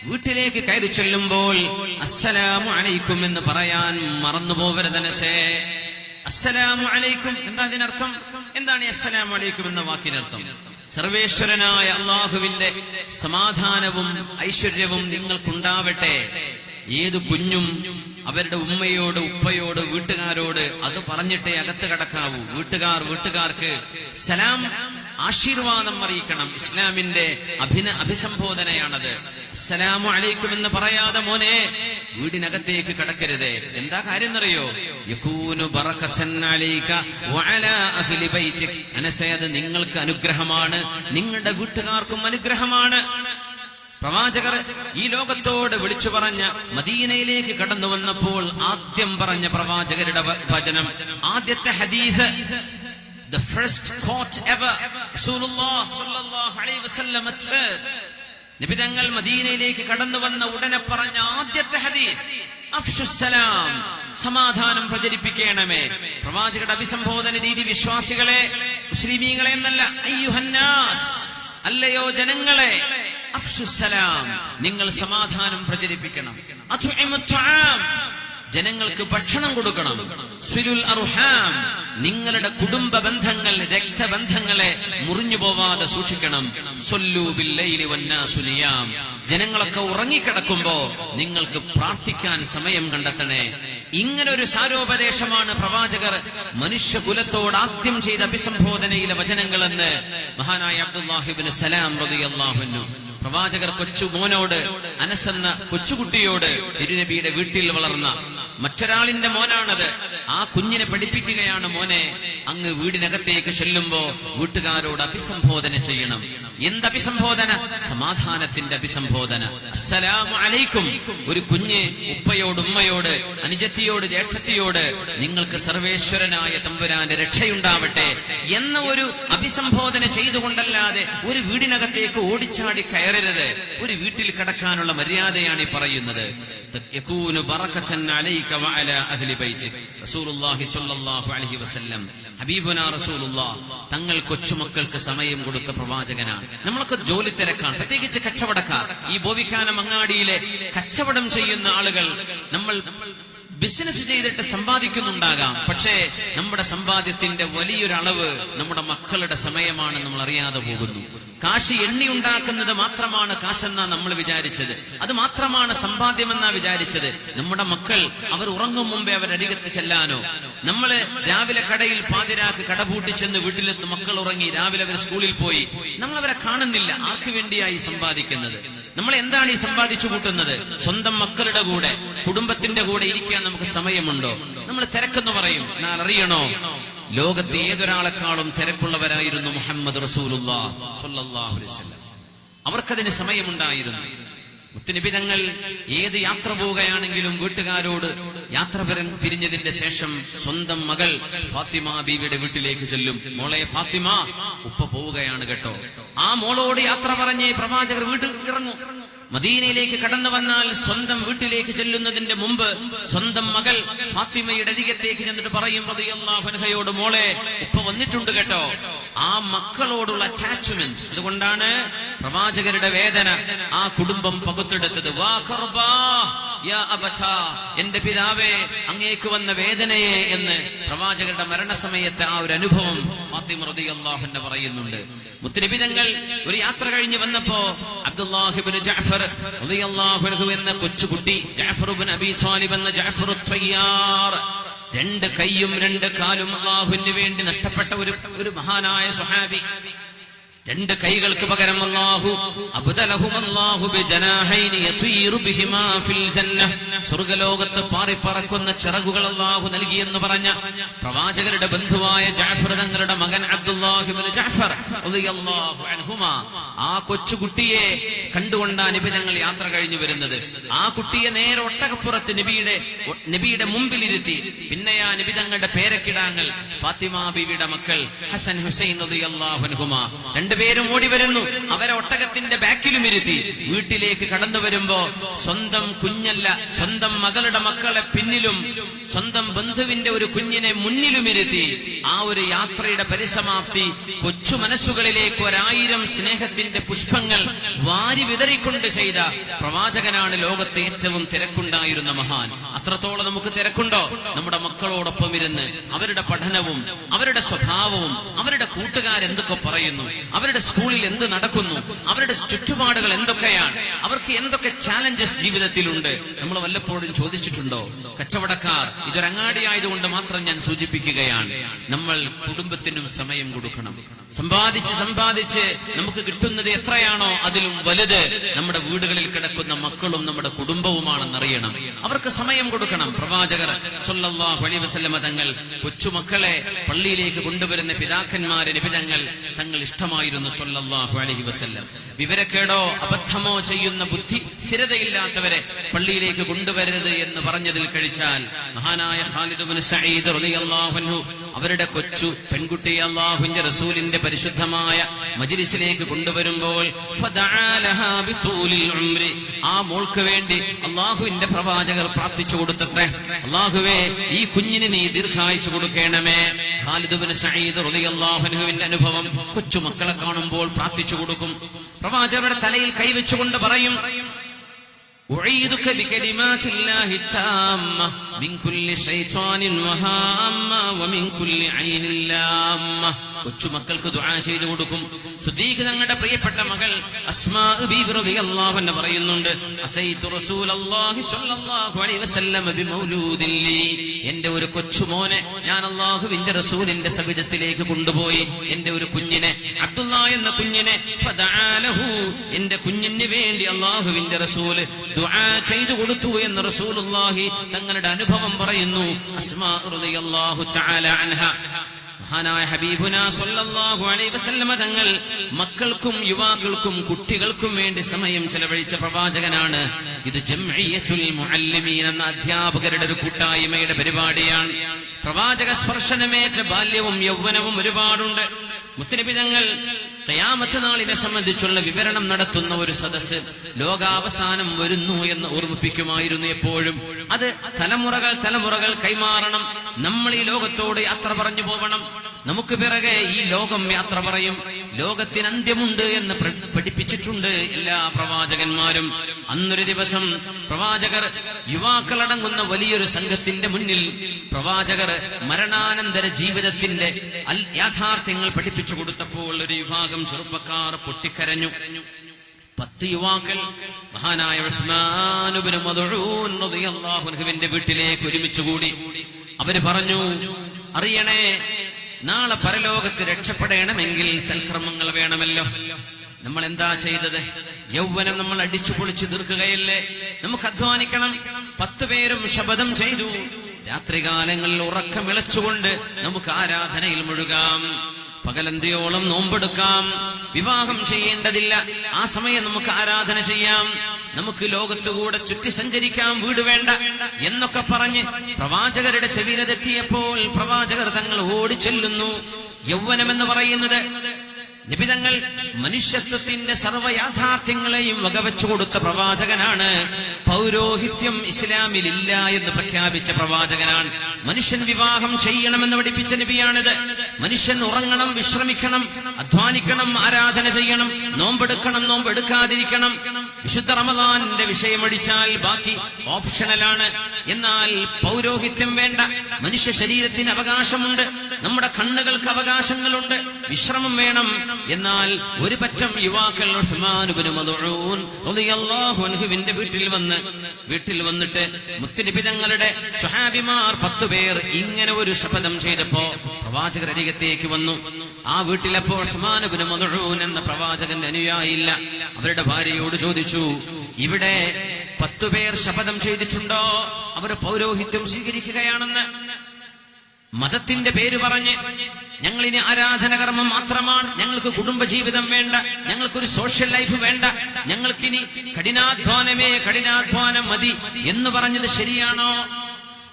വീട്ടിലേക്ക് കയറി ചെല്ലുമ്പോൾ അസ്സലാമു അലൈക്കും എന്ന് പറയാൻ മറന്നു പോവരുത് അനസേ. അസ്സലാമു അലൈക്കും എന്താ അതിനർത്ഥം? എന്താണ് അസ്സലാമു അലൈക്കും എന്ന വാക്കിനർത്ഥം? സർവേശ്വരനായ അള്ളാഹുവിന്റെ സമാധാനവും ഐശ്വര്യവും നിങ്ങൾക്കുണ്ടാവട്ടെ. ഏത് കുഞ്ഞും അവരുടെ ഉമ്മയോട്, ഉപ്പയോട്, വീട്ടുകാരോട് അത് പറഞ്ഞിട്ടേ അകത്ത് കടക്കാവൂ. വീട്ടുകാർക്ക് സലാം, ആശീർവാദം അറിയിക്കണം. ഇസ്ലാമിന്റെ അഭിസംബോധനയാണത്. അസ്സലാമു അലൈക്കും എന്ന് പറയാതെ മോനെ വീടിനകത്തേക്ക് കടക്കരുത്. എന്താ കാര്യം എന്നറിയോ? യകൂനു ബറകതൻ അലൈക വഅലാ അഹ്ലി ബൈതിക. അനസേ, അത് നിങ്ങൾക്ക് അനുഗ്രഹമാണ്, നിങ്ങളുടെ വീട്ടുകാർക്കും അനുഗ്രഹമാണ്. പ്രവാചകർ ഈ ലോകത്തോട് വിളിച്ചു പറഞ്ഞ മദീനയിലേക്ക് കടന്നു വന്നപ്പോൾ ആദ്യം പറഞ്ഞ പ്രവാചകരുടെ വചനം, ആദ്യത്തെ ഹദീസ്, the first quote ever Rasulullah sallallahu alaihi wasallam said, നബി തങ്ങൾ മദീനയിലേക്ക് കടന്നു വന്ന ഉടനെ പറഞ്ഞ ആദ്യത്തെ ഹദീസ്, അഫ്ശുസ്സലാം, സമാധാനം പ്രചരിപ്പിക്കണമേ. പ്രവാചകരുടെ അഭിസംബോധന രീതി, വിശ്വാസികളെ, മുസ്ലിമീങ്ങളെ എന്നല്ല, അയ്യുഹന്നാസ്, അല്ലയോ ജനങ്ങളെ, അഫ്ശുസ്സലാം, നിങ്ങൾ സമാധാനം പ്രചരിപ്പിക്കണം. അത്ഇമുത് തുആം, ജനങ്ങൾക്ക് ഭക്ഷണം കൊടുക്കണം. സിലുൽ അർഹാം, നിങ്ങളുടെ കുടുംബ ബന്ധങ്ങൾ, രക്തബന്ധങ്ങളെ മുറിഞ്ഞു പോവാതെ സൂക്ഷിക്കണം. സല്ലൂ ബില്ലൈലി വന്നാസു നിയാം, ജനങ്ങളൊക്കെ ഉറങ്ങിക്കിടക്കുമ്പോ നിങ്ങൾക്ക് പ്രാർത്ഥിക്കാൻ സമയം കണ്ടെത്തണേ. ഇങ്ങനൊരു സാരോപദേശമാണ് പ്രവാചകർ മനുഷ്യകുലത്തോട് ആദ്യം ചെയ്ത അഭിസംബോധനയിലെ വചനങ്ങളെന്ന് മഹാനായ അബ്ദുല്ലാഹി ഇബ്നു സലാം റളിയല്ലാഹു അൻഹു പ്രവാചകർ കൊച്ചുമോനോട്, അനസ് എന്ന കൊച്ചുകുട്ടിയോട്, തിരുനബിയുടെ വീട്ടിൽ വളർന്ന മറ്റൊരാളിന്റെ മോനാണത്, ആ കുഞ്ഞിനെ പഠിപ്പിക്കുകയാണ്, മോനെ, അങ്ങ് വീടിനകത്തേക്ക് ചെല്ലുമ്പോ വീട്ടുകാരോട് അഭിസംബോധന ചെയ്യണം. എന്തഭിസംബോധന? സമാധാനത്തിന്റെ അഭിസംബോധന. അസ്സലാമു അലൈക്കും. ഒരു കുഞ്ഞ് ഉപ്പയോട്, ഉമ്മയോട്, അനുജത്തിയോട്, ജ്യേഷ്ഠത്തിയോട്, നിങ്ങൾക്ക് സർവേശ്വരനായ തമ്പുരാന്റെ രക്ഷയുണ്ടാവട്ടെ എന്ന ഒരു അഭിസംബോധന ചെയ്തുകൊണ്ടല്ലാതെ ഒരു വീടിനകത്തേക്ക് ഓടിച്ചാടി കയറരുത്. ഒരു വീട്ടിൽ കടക്കാനുള്ള മര്യാദയാണ് ഈ പറയുന്നത്. യകൂനു ബറകതൻ അലൈക വഅലാ അഹ്ലി ബൈതിക. റസൂലുള്ളാഹി സ്വല്ലല്ലാഹു അലൈഹി വസല്ലം, ഹബീബുനാ റസൂലുള്ളാഹ് തങ്ങൾ കൊച്ചുമക്കൾക്ക് സമയം കൊടുത്ത പ്രവാചകനാണ്. നമ്മളൊക്കെ ജോലി തിരക്കാണ്, പ്രത്യേകിച്ച് കച്ചവടക്കാർ. ഈ ബോവിക്കാനം അങ്ങാടിയിലെ കച്ചവടം ചെയ്യുന്ന ആളുകൾ, നമ്മൾ ബിസിനസ് ചെയ്തിട്ട് സമ്പാദിക്കുന്നുണ്ടാകാം. പക്ഷേ നമ്മുടെ സമ്പാദ്യത്തിന്റെ വലിയൊരളവ് നമ്മുടെ മക്കളുടെ സമയമാണ് നമ്മൾ അറിയാതെ പോകുന്നു. കാശ് എണ്ണി ഉണ്ടാക്കുന്നത് മാത്രമാണ് കാശെന്നാ നമ്മൾ വിചാരിച്ചത്. അത് മാത്രമാണ് സമ്പാദ്യമെന്നാ വിചാരിച്ചത്. നമ്മുടെ മക്കൾ അവർ ഉറങ്ങും മുമ്പേ അവരരികത്ത് ചെല്ലാനോ, നമ്മള് രാവിലെ കടയിൽ പാതിരാക്ക് കട പൂട്ടിച്ചെന്ന് വീട്ടിലെത്ത് മക്കൾ ഉറങ്ങി, രാവിലെ അവർ സ്കൂളിൽ പോയി, നമ്മൾ അവരെ കാണുന്നില്ല. ആർക്ക് വേണ്ടിയായി സമ്പാദിക്കുന്നത്? നമ്മൾ എന്താണ് ഈ സമ്പാദിച്ചു കൂട്ടുന്നത്? സ്വന്തം മക്കളുടെ കൂടെ, കുടുംബത്തിന്റെ കൂടെ ഇരിക്കാൻ നമുക്ക് സമയമുണ്ടോ? നമ്മൾ തിരക്കെന്ന് പറയും. എന്നാൽ അറിയണോ, ലോകത്തെ ഏതൊരാളെക്കാളും തിരക്കുള്ളവരായിരുന്നു മുഹമ്മദ് റസൂലുള്ളാഹി സ്വല്ലല്ലാഹു അലൈഹി വസല്ലം. അവർക്കതിന് സമയമുണ്ടായിരുന്നു. മുത്തുനബി തങ്ങൾ ഏത് യാത്ര പോവുകയാണെങ്കിലും വീട്ടുകാരോട് യാത്ര പിരിഞ്ഞതിന്റെ ശേഷം സ്വന്തം മകൾ ഫാത്തിമ ബീവിയുടെ വീട്ടിലേക്ക് ചെല്ലും. മോളെ ഫാത്തിമ, ഉപ്പ പോവുകയാണ് കേട്ടോ. ആ മോളോട് യാത്ര പറഞ്ഞ് പ്രവാചകർ വീട്ടിൽ ഇറങ്ങും. മദീനയിലേക്ക് കടന്നു വന്നാൽ സ്വന്തം വീട്ടിലേക്ക് ചെല്ലുന്നതിന്റെ മുമ്പ് സ്വന്തം മകൾ ഫാത്തിമയുടെ അരികത്തേക്ക് ചെന്നിട്ട് പറയും റളിയല്ലാഹു അൻഹയോട്, മോളെ ഉപ്പ വന്നിട്ടുണ്ട് കേട്ടോ. ആ മക്കളോടുള്ള അറ്റാച്ച്മെന്റ്, അതുകൊണ്ടാണ് പ്രവാചകരുടെ വേദന ആ കുടുംബം പകുത്തെടുത്തത്. വാ ഖർബാ യാ അബതാ, എന്റെ പിതാവേ അങ്ങേക്ക് വന്ന വേദനയെ എന്ന് പ്രവാചകരുടെ മരണസമയത്ത് ആ ഒരു അനുഭവം ഫാത്തിമ റളിയല്ലാഹു അൻഹ പറയുന്നുണ്ട്. മുത്തുനബി തങ്ങൾ ഒരു യാത്ര കഴിഞ്ഞ് വന്നപ്പോ അബ്ദുല്ലാഹി ഇബ്നു ജഅഫർ റളിയല്ലാഹു അൻഹു എന്ന കൊച്ചുകുട്ടി, ജഅഫർ ഇബ്നു അബീ ത്വാലിബ് എന്ന ജഅഫർ അത്ത്-തയ്യാർ, രണ്ട് കൈയും രണ്ട് കാലും അല്ലാഹുവിന് വേണ്ടി നഷ്ടപ്പെട്ട ഒരു മഹാനായ സ്വഹാബി. രണ്ട് കൈകൾക്ക് പകരം അല്ലാഹു അബ്ദലഹുമല്ലാഹു ബിജനാഹൈനി യതീറു ബിഹിമാ ഫിൽ ജന്നഹ്, സ്വർഗ്ഗലോകത്ത് പാറിപ്പറക്കുന്ന ചിറകുകൾ അല്ലാഹു നൽകിയെന്ന് പറഞ്ഞ പ്രവാചകരുടെ ബന്ധുവായ ജഅഫർ തങ്ങളുടെ മകൻ അബ്ദുല്ലാഹി ഇബ്നു ജഅഫർ റളിയല്ലാഹു അൻഹുമാ, ആ കൊച്ചുകുട്ടിയെ കണ്ടുകൊണ്ടാണ് നബി തങ്ങൾ യാത്ര കഴിഞ്ഞു വരുന്നത്. ആ കുട്ടിയെ നേരെ ഒട്ടകപ്പുറത്ത് നബിയുടെ മുമ്പിലിരുത്തി. പിന്നെ ആ നബി തങ്ങളുടെ പേരക്കിടാങ്ങൾ ഫാത്തിമ ബീവിയുടെ മക്കൾ ഹസൻ ഹുസൈൻ റളിയല്ലാഹു അൻഹുമാ രണ്ടുപേരും ഓടി വരുന്നു. അവരെ ഒട്ടകത്തിന്റെ ബാക്കിലും ഇരുത്തി. വീട്ടിലേക്ക് കടന്നു വരുമ്പോ സ്വന്തം കുഞ്ഞല്ല, സ്വന്തം മകളുടെ മക്കളെ പിന്നിലും സ്വന്തം ബന്ധുവിന്റെ ഒരു കുഞ്ഞിനെ മുന്നിലും ഇരുത്തി. ആ ഒരു യാത്രയുടെ പരിസമാപ്തി കൊച്ചു മനസ്സുകളിലേക്ക് 1000 സ്നേഹത്തിന്റെ പുഷ്പങ്ങൾ വാരി വിതറിക്കൊണ്ട് ചെയ്ത പ്രവാചകനാണ് ലോകത്തെ ഏറ്റവും തിരക്കുണ്ടായിരുന്ന മഹാൻ. അത്രത്തോളം നമുക്ക് തിരക്കുണ്ടോ? നമ്മുടെ മക്കളോടൊപ്പം ഇരുന്ന് അവരുടെ പഠനവും അവരുടെ സ്വഭാവവും അവരുടെ കൂട്ടുകാരെന്തൊക്കെ പറയുന്നു, അവരുടെ സ്കൂളിൽ എന്ത് നടക്കുന്നു, അവരുടെ ചുറ്റുപാടുകൾ എന്തൊക്കെയാണ്, അവർക്ക് എന്തൊക്കെ ചാലഞ്ചസ് ജീവിതത്തിലുണ്ട്, നമ്മൾ വല്ലപ്പോഴും ചോദിച്ചിട്ടുണ്ടോ? കച്ചവടക്കാർ, ഇതൊരങ്ങാടിയായതുകൊണ്ട് മാത്രം ഞാൻ സൂചിപ്പിക്കുകയാണ്. നമ്മൾ കുടുംബത്തിനും സമയം കൊടുക്കണം. സമ്പാദിച്ച് നമുക്ക് കിട്ടുന്നത് എത്രയാണോ അതിലും വലുത് നമ്മുടെ വീടുകളിൽ കിടക്കുന്ന മക്കളും നമ്മുടെ കുടുംബവുമാണെന്നറിയണം. അവർക്ക് സമയം കൊടുക്കണം. പ്രവാചകർ സ്വല്ലല്ലാഹു അലൈഹി വസല്ലമ തങ്ങൾ കൊച്ചുമക്കളെ പള്ളിയിലേക്ക് കൊണ്ടുവരുന്ന പിതാക്കന്മാരെ നബിതങ്ങൾ തങ്ങൾ ഇഷ്ടമായിരുന്നു സ്വല്ലല്ലാഹു അലൈഹി വസല്ലം. വിവരക്കേടോ അബദ്ധമോ ചെയ്യുന്ന ബുദ്ധി സ്ഥിരതയില്ലാത്തവരെ പള്ളിയിലേക്ക് കൊണ്ടുവരരുത് എന്ന് പറഞ്ഞതിൽ കഴിച്ചാൽ മഹാനായ ഖാലിദ് ഇബ്നു സഈദ് റളിയല്ലാഹു അൻഹു അവരുടെ കൊച്ചു പെൺകുട്ടിയെ അല്ലാഹുവിന്റെ റസൂലിന്റെ പരിശുദ്ധമായ മജ്ലിസിലേക്ക് കൊണ്ടുവരുമ്പോൾ ആ മോൾക്ക് വേണ്ടി അല്ലാഹുവിന്റെ പ്രവാചകർ പ്രാർത്ഥിച്ചു കൊടുത്തത്രേ, അല്ലാഹുവേ ഈ കുഞ്ഞിന് നീ ദീർഘായുസ്സ് കൊടുക്കണമേ. ഖാലിദ് ഇബ്നു സഈദ് റളിയല്ലാഹു അൻഹുവിന്റെ അനുഭവം, കൊച്ചുമക്കളെ കാണുമ്പോൾ പ്രാർത്ഥിച്ചു കൊടുക്കും. പ്രവാചകരുടെ തലയിൽ കൈവച്ചുകൊണ്ട് പറയും, أعيذك بكلمات الله التامة من كل شيطان وهامة ومن كل عين لامة. കൊച്ചുമക്കൾക്ക് ദുആ ചെയ്തു കൊടുക്കും. സിദ്ദീഖ് തങ്ങളുടെ പ്രിയപ്പെട്ട മകൾ അസ്മാ ബീവി റളിയല്ലാഹു അൻഹ പറയുന്നുണ്ട്, അതൈതു റസൂലല്ലാഹി സ്വല്ലല്ലാഹു അലൈഹി വസല്ലം ബിമൗലൂദിൻ ലി, എന്റെ ഒരു കൊച്ചുമോനെ ഞാൻ അല്ലാഹുവിന്റെ റസൂലിന്റെ സവിധത്തിലേക്ക് കൊണ്ടുപോയി. എന്റെ ഒരു കുഞ്ഞിനെ, അബ്ദുല്ലാ എന്ന കുഞ്ഞിനെ, ഫദഅലഹു, എന്റെ കുഞ്ഞിന് വേണ്ടി അല്ലാഹുവിന്റെ റസൂൽ ദുആ ചെയ്തു കൊടുത്തു എന്ന് റസൂലുള്ളാഹി തങ്ങളുടെ അനുഭവം പറയുന്നു. അസ്മാ റളിയല്ലാഹു തആല അൻഹ, മഹാനായ ഹബീബുനാ സ്വല്ലല്ലാഹു അലൈഹി വസല്ലമ തങ്ങൾ മക്കൾക്കും യുവാക്കൾക്കും കുട്ടികൾക്കും വേണ്ടി സമയം ചെലവഴിച്ച പ്രവാചകനാണ്. ഇത് ജംഇയ്യത്തുൽ മുഅല്ലിമീൻ എന്ന അധ്യാപകരുടെ ഒരു കൂട്ടായ്മയുടെ പരിപാടിയാണ്. പ്രവാചക സ്പർശനമേറ്റ ബാല്യവും യൗവനവും ഒരുപാടുണ്ട്. മുത്തുനബി തങ്ങൾ ഖിയാമത്ത് നാളിനെ സംബന്ധിച്ചുള്ള വിവരണം നടത്തുന്ന ഒരു സദസ്സ് ലോകാവസാനം വരുന്നു എന്ന് ഓർമ്മിപ്പിക്കുമായിരുന്നു എപ്പോഴും. അത് തലമുറകൾ കൈമാറണം. നമ്മൾ ഈ ലോകത്തോട് യാത്ര പറഞ്ഞു പോകണം. നമുക്ക് പിറകെ ഈ ലോകം യാത്ര പറയും. ലോകത്തിന് അന്ത്യമുണ്ട് എന്ന് പഠിപ്പിച്ചിട്ടുണ്ട് എല്ലാ പ്രവാചകന്മാരും. അന്നൊരു ദിവസം പ്രവാചകർ യുവാക്കളടങ്ങുന്ന വലിയൊരു സംഘത്തിന്റെ മുന്നിൽ പ്രവാചകർ മരണാനന്തര ജീവിതത്തിന്റെ യാഥാർത്ഥ്യങ്ങൾ പഠിപ്പിച്ചു കൊടുത്തപ്പോൾ ഒരു വിഭാഗം ചെറുപ്പക്കാർ പൊട്ടിക്കരഞ്ഞു. 10 യുവാക്കൾ മഹാനായ ഉസ്മാൻ ഇബ്നു മദ്ഊൻ റളിയല്ലാഹു അൻഹുവിന്റെ വീട്ടിലേക്ക് ഒരുമിച്ചുകൂടി. അവര് പറഞ്ഞു, അറിയണേ, നാളെ പരലോകത്ത് രക്ഷപ്പെടണമെങ്കിൽ സൽക്കർമ്മങ്ങൾ വേണമല്ലോ. നമ്മൾ എന്താ ചെയ്തത്? യൗവനം നമ്മൾ അടിച്ചു പൊളിച്ചു തീർക്കുകയല്ലേ? നമുക്ക് അധ്വാനിക്കണം. 10 പേരും ശപഥം ചെയ്തു, രാത്രികാലങ്ങളിൽ ഉറക്കമിളച്ചുകൊണ്ട് നമുക്ക് ആരാധനയിൽ മുഴുകാം, പകലന്തിയോളം നോമ്പെടുക്കാം, വിവാഹം ചെയ്യേണ്ടതില്ല, ആ സമയം നമുക്ക് ആരാധന ചെയ്യാം, നമുക്ക് ലോകത്തുകൂടെ ചുറ്റി സഞ്ചരിക്കാം, വീട് വേണ്ട എന്നൊക്കെ പറഞ്ഞ് പ്രവാചകരുടെ ചെവിയിലെത്തിയപ്പോൾ പ്രവാചകർ തങ്ങൾ ഓടിച്ചെല്ലുന്നു. യൗവനമെന്ന് പറയുന്നത് നിബിതങ്ങൾ മനുഷ്യത്വത്തിന്റെ സർവ്വ യാഥാർത്ഥ്യങ്ങളെയും വകവെച്ചു കൊടുത്ത പ്രവാചകനാണ്. പൗരോഹിത്യം ഇസ്ലാമിലില്ല എന്ന് പ്രഖ്യാപിച്ച പ്രവാചകനാണ്. മനുഷ്യൻ വിവാഹം ചെയ്യണമെന്ന് പഠിപ്പിച്ച നബിയാണിത്. മനുഷ്യൻ ഉറങ്ങണം, വിശ്രമിക്കണം, അധ്വാനിക്കണം, ആരാധന ചെയ്യണം, നോമ്പെടുക്കണം, നോമ്പെടുക്കാതിരിക്കണം. വിശുദ്ധ റമദാനിന്റെ വിഷയമടിച്ചാൽ ബാക്കി ഓപ്ഷണലാണ്. എന്നാൽ പൗരോഹിത്യം വേണ്ട. മനുഷ്യ ശരീരത്തിന് അവകാശമുണ്ട്, നമ്മുടെ കണ്ണുകൾക്ക് അവകാശങ്ങളുണ്ട്, വിശ്രമം വേണം. എന്നാൽ ഒരു പറ്റം യുവാക്കൾ ഉസ്മാൻ ഇബ്നു മദ്ഊൻ റളിയല്ലാഹു അൻഹുവിന്റെ വീട്ടിൽ വന്നിട്ട് മുത്തുനബി തങ്ങളുടെ സ്വഹാബിമാർ 10 പേർ ഇങ്ങനെ ഒരു ശപഥം ചെയ്തപ്പോ പ്രവാചകർ അരികത്തേക്ക് വന്നു. ആ വീട്ടിലപ്പോൾ ഉസ്മാൻ ഇബ്നു മദ്ഊൻ എന്ന പ്രവാചകന്റെ അനുയായിയില്ല. അവരുടെ ഭാര്യയോട് ചോദിച്ചു, ഇവിടെ 10 പേർ ശപഥം ചെയ്തിട്ടുണ്ടോ അവർ പൗരോഹിത്യം സ്വീകരിക്കുകയാണെന്ന്? മതത്തിന്റെ പേര് പറഞ്ഞ് ഞങ്ങളിനി ആരാധനകർമ്മം മാത്രമാണ്, ഞങ്ങൾക്ക് കുടുംബജീവിതം വേണ്ട, ഞങ്ങൾക്കൊരു സോഷ്യൽ ലൈഫ് വേണ്ട, ഞങ്ങൾക്കിനി കഠിനാധ്വാനം മതി എന്ന് പറഞ്ഞത് ശരിയാണോ?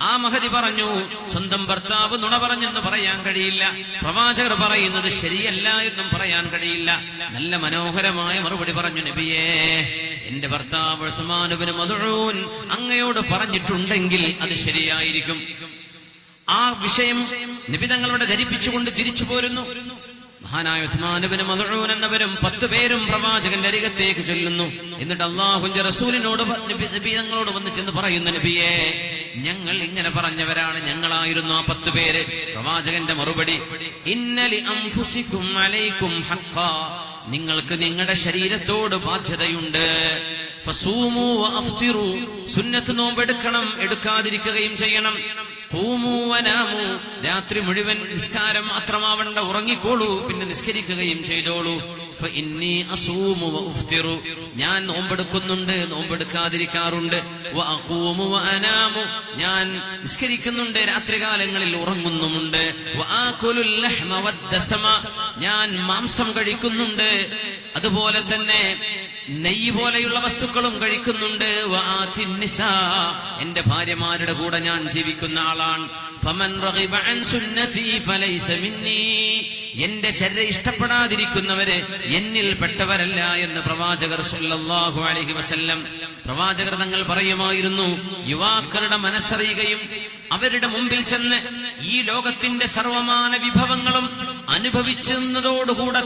ആ മഹദി പറഞ്ഞു, സ്വന്തം ഭർത്താവ് നുണ പറഞ്ഞെന്ന് പറയാൻ കഴിയില്ല, പ്രവാചകർ പറയുന്നത് ശരിയല്ല എന്നും പറയാൻ കഴിയില്ല. നല്ല മനോഹരമായ മറുപടി പറഞ്ഞു, നബിയേ, എന്റെ ഭർത്താവ് ഉസ്മാൻ ഇബ്നു മദ്ഊൻ അങ്ങയോട് പറഞ്ഞിട്ടുണ്ടെങ്കിൽ അത് ശരിയായിരിക്കും. ആ വിഷയം നബി തങ്ങളോട് ധരിപ്പിച്ചുകൊണ്ട് തിരിച്ചു പോരുന്നു. മഹാനായ ഉസ്മാൻ ഇബ്നു മദ്ഊൻ എന്നവരും 10 പേരും പ്രവാചകന്റെ അരികത്തേക്ക് ചെല്ലുന്നു. എന്നിട്ട് അല്ലാഹുവിന്റെ റസൂലിനോട് നബി തങ്ങളോട് വന്ന് ചെന്ന് പറയുന്നു, നബിയേ, ഞങ്ങൾ ഇങ്ങനെ പറഞ്ഞവരാണ്, ഞങ്ങളായിരുന്നു ആ 10 പേര്. പ്രവാചകന്റെ മറുപടി, ഇന്നലി അൻഫുസികും അലൈക്കും ഹഖ്ഖാ, നിങ്ങൾക്ക് നിങ്ങളുടെ ശരീരത്തോട് ബാധ്യതയുണ്ട്. ഫസൂമു വഅഫ്തിറു, സുന്നത്ത് നോമ്പെടുക്കണം, എടുക്കാതിരിക്കുകയും ചെയ്യണം. ഖൂമു വനാമു, രാത്രി മുഴുവൻ നിസ്കാരം മാത്രമാവണ്ട, ഉറങ്ങിക്കോളൂ, പിന്നെ നിസ്കരിക്കുകയും ചെയ്തോളൂ. ഫഇന്നി അസൂമു വഅഫ്തിറു, ഞാൻ നോമ്പെടുക്കുന്നുണ്ട്, നോമ്പെടുക്കാതിരിക്കാറുണ്ട്. വഅഖൂമു വഅനാമു, ഞാൻ നിസ്കരിക്കുന്നുണ്ട്, രാത്രികാലങ്ങളിൽ ഉറങ്ങുന്നുമുണ്ട്. വആകുലുൽ ലഹ്മ വദ്ദസമ, ഞാൻ മാംസം കഴിക്കുന്നുണ്ട്, അതുപോലെ തന്നെ നെയ്യ് പോലെയുള്ള വസ്തുക്കളും കഴിക്കുന്നുണ്ട്. വആതിൻ നിസാ, എന്റെ ഭാര്യമാരുടെ കൂടെ ഞാൻ ജീവിക്കുന്ന ആളാണ്. ഫമൻ റഗിബ അൻ സുന്നതി ഫലൈസ മിന്നി, എന്റെ ചര്യ ഇഷ്ടപ്പെടാതിരിക്കുന്നവരെ എന്നിൽ പെട്ടവരല്ല എന്ന് പ്രവാചകർ സല്ലല്ലാഹു അലൈഹി വസല്ലം. പ്രവാചകർ തങ്ങൾ പറയുമായിരുന്നു, യുവാക്കളുടെ മനസ്സറിയുകയും അവരുടെ മുമ്പിൽ ചെന്ന് ഈ ലോകത്തിന്റെ സർവമാന വിഭവങ്ങളും അനുഭവിക്കുന്നതോടുകൂടെ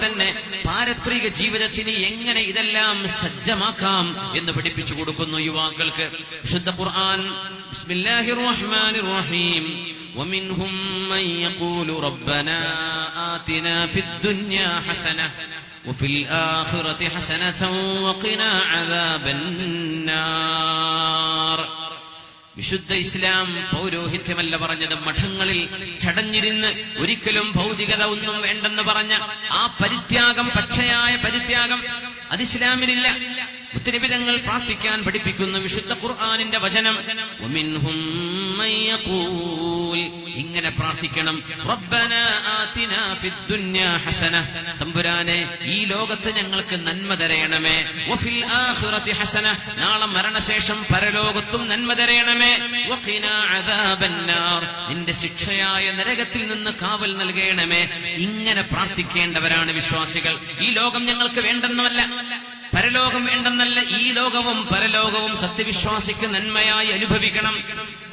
തന്നെ പാരത്രിക ജീവിതത്തിന് എങ്ങനെ ഇതെല്ലാം സജ്ജമാക്കാം എന്ന് പഠിപ്പിച്ചു കൊടുക്കുന്നു യുവാക്കൾക്ക്. വിശുദ്ധ ഖുർആൻ ബിസ്മില്ലാഹിർ റഹ്മാനിർ റഹീം, ومنهم من يقول ربنا آتنا في الدنيا حسنة وفي الآخرة حسنة وقنا عذاب النار. വിശുദ്ധ ഇസ്ലാം പൗരോഹിത്യമല്ല പറഞ്ഞത്. മഠങ്ങളിൽ ചടഞ്ഞിരുന്ന് ഒരിക്കലും ഭൗതികത ഒന്നും വേണ്ടെന്ന് പറഞ്ഞ ആ പരിത്യാഗം, പച്ചയായ പരിത്യാഗം, അത് ഇസ്ലാമിലില്ല. മുത്തനബി തങ്ങൾ പ്രാർത്ഥിക്കാൻ പഠിപ്പിക്കുന്നു വിശുദ്ധ ഖുർആനിന്റെ വചനം, വമിൻഹും മൻ യഖൂൽ, ഇങ്ങനെ പ്രാർത്ഥിക്കണം, റബ്ബനാ ആതിനാ ഫിദ്ദുന്യാ ഹസന, തമ്പുരാനെ ഈ ലോകത്ത് ഞങ്ങൾക്ക് നന്മ തരയണമേ, വഫിൽ ആഖിറതി ഹസന, നാളെ മരണശേഷം പരലോകത്തും നന്മ തരയണമേ, വഖിനാ അദാബന്നാർ, നിന്റെ ശിക്ഷയായ നരകത്തിൽ നിന്ന് കാവൽ നൽകണമേ. ഇങ്ങനെ പ്രാർത്ഥിക്കേണ്ടവരാണ് വിശ്വാസികൾ. ഈ ലോകം ഞങ്ങൾക്ക് വേണ്ടെന്നല്ല, പരലോകം വേണ്ടെന്നല്ല, ഈ ലോകവും പരലോകവും സത്യവിശ്വാസിക്ക് നന്മയായി അനുഭവിക്കണം.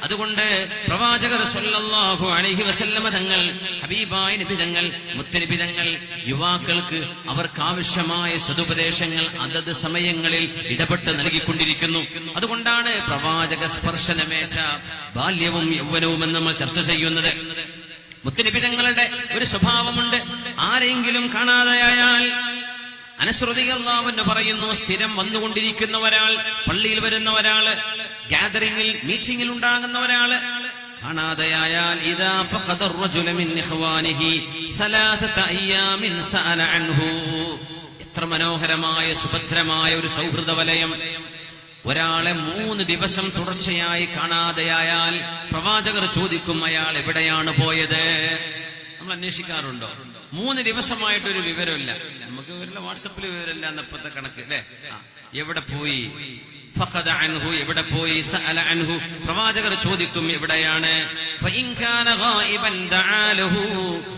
അതുകൊണ്ട് പ്രവാചകർ സല്ലല്ലാഹു അലൈഹി വസല്ലമ തങ്ങൾ, ഹബീബായ നബി തങ്ങൾ, മുത്തനബി തങ്ങൾ യുവാക്കൾക്ക് അവർക്കാവശ്യമായ സതുപദേശങ്ങൾ അതത് സമയങ്ങളിൽ ഇടപെട്ട് നൽകിക്കൊണ്ടിരിക്കുന്നു. അതുകൊണ്ടാണ് പ്രവാചക സ്പർശനമേറ്റ ബാല്യവും യൗവനവും എന്ന് നമ്മൾ ചർച്ച ചെയ്യുന്നത്. മുത്തനബി തങ്ങളുടെ ഒരു സ്വഭാവമുണ്ട്. ആരെങ്കിലും കാണാതെയായാൽ അനസ് റളിയല്ലാഹു അൻഹു പറയുന്നു, സ്ഥിരം വന്നുകൊണ്ടിരിക്കുന്ന ഒരാൾ, പള്ളിയിൽ വരുന്ന ഒരാള്, ഗാദറിംഗിൽ മീറ്റിംഗിൽ ഉണ്ടാകുന്ന ഒരാള് കാണാതെയായാൽ ഇദാ ഫഖദ അർ-റജുല മിൻ ഇഖ്വാനിഹി ثلاثه അയ്യാം സഅല അൻഹു. എത്ര മനോഹരമായ സുഭദ്രമായ ഒരു സൗഹൃദ വലയം. ഒരാളെ 3 ദിവസം തുടർച്ചയായി കാണാതെയായാൽ പ്രവാചകർ ചോദിക്കും, അയാൾ എവിടെയാണ് പോയത്? നമ്മൾ അന്വേഷിക്കാറുണ്ടോ? 3 ദിവസമായിട്ടൊരു വിവരമില്ല. നമുക്ക് വാട്സപ്പിൽ വിവരമില്ല എന്നപ്പോഴത്തെ കണക്ക് അല്ലെ. എവിടെ പോയി? ഫഖദ അൻഹു, എവിടെ പോയി? സഅല അൻഹു, പ്രവാചകർ ചോദിക്കും എവിടെയാണ്? ഫഇൻ കാന ഗായിബൻ ദഅലഹു,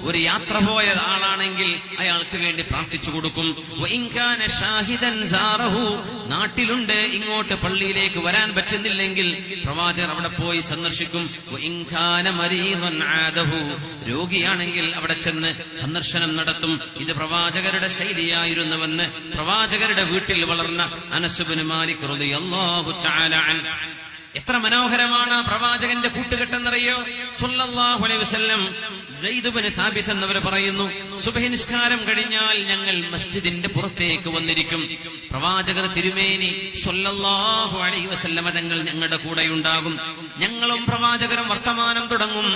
ഒരു യാത്ര പോയ ആളാണെങ്കിൽ അയാൾക്ക് വേണ്ടി പ്രാർത്ഥിച്ചു കൊടുക്കും. വഇൻ കാന ഷാഹിദൻ സാറഹു, നാട്ടിലുണ്ട്, ഇങ്ങോട്ട് പള്ളിയിലേക്ക് വരാൻ പറ്റുന്നില്ലെങ്കിൽ പ്രവാചകർ അവിടെ പോയി സന്ദർശിക്കും. വഇൻ കാന മരീദൻ ആദഹു, രോഗിയാണെങ്കിൽ അവിടെ ചെന്ന് സന്ദർശനം നടത്തും. ഇത് പ്രവാചകരുടെ ശൈലിയായിരുന്നുവെന്ന് പ്രവാചകരുടെ വീട്ടിൽ വളർന്ന അനസ് ഇബ്നു മാലിക് റളിയല്ലാഹു തആല അൻഹു. എത്ര മനോഹരമാണ് പ്രവാചകന്റെ കൂട്ടുകെട്ടെന്നറിയോ? സല്ലല്ലാഹു അലൈഹി വസല്ലം സെയ്ദ് ഇബ്നു സാബിത്ത് എന്നവർ പറയുന്നു, സുബ്ഹി നിസ്കാരം കഴിഞ്ഞാൽ ഞങ്ങൾ മസ്ജിദിന്റെ പുറത്തേക്ക് വന്നിരിക്കും. പ്രവാചകർ തിരുമേനി സല്ലല്ലാഹു അലൈഹി വസല്ലം തങ്ങൾ ഞങ്ങളുടെ കൂടെയുണ്ടാകും. ഞങ്ങളും പ്രവാചകരും വർത്തമാനം തുടങ്ങും.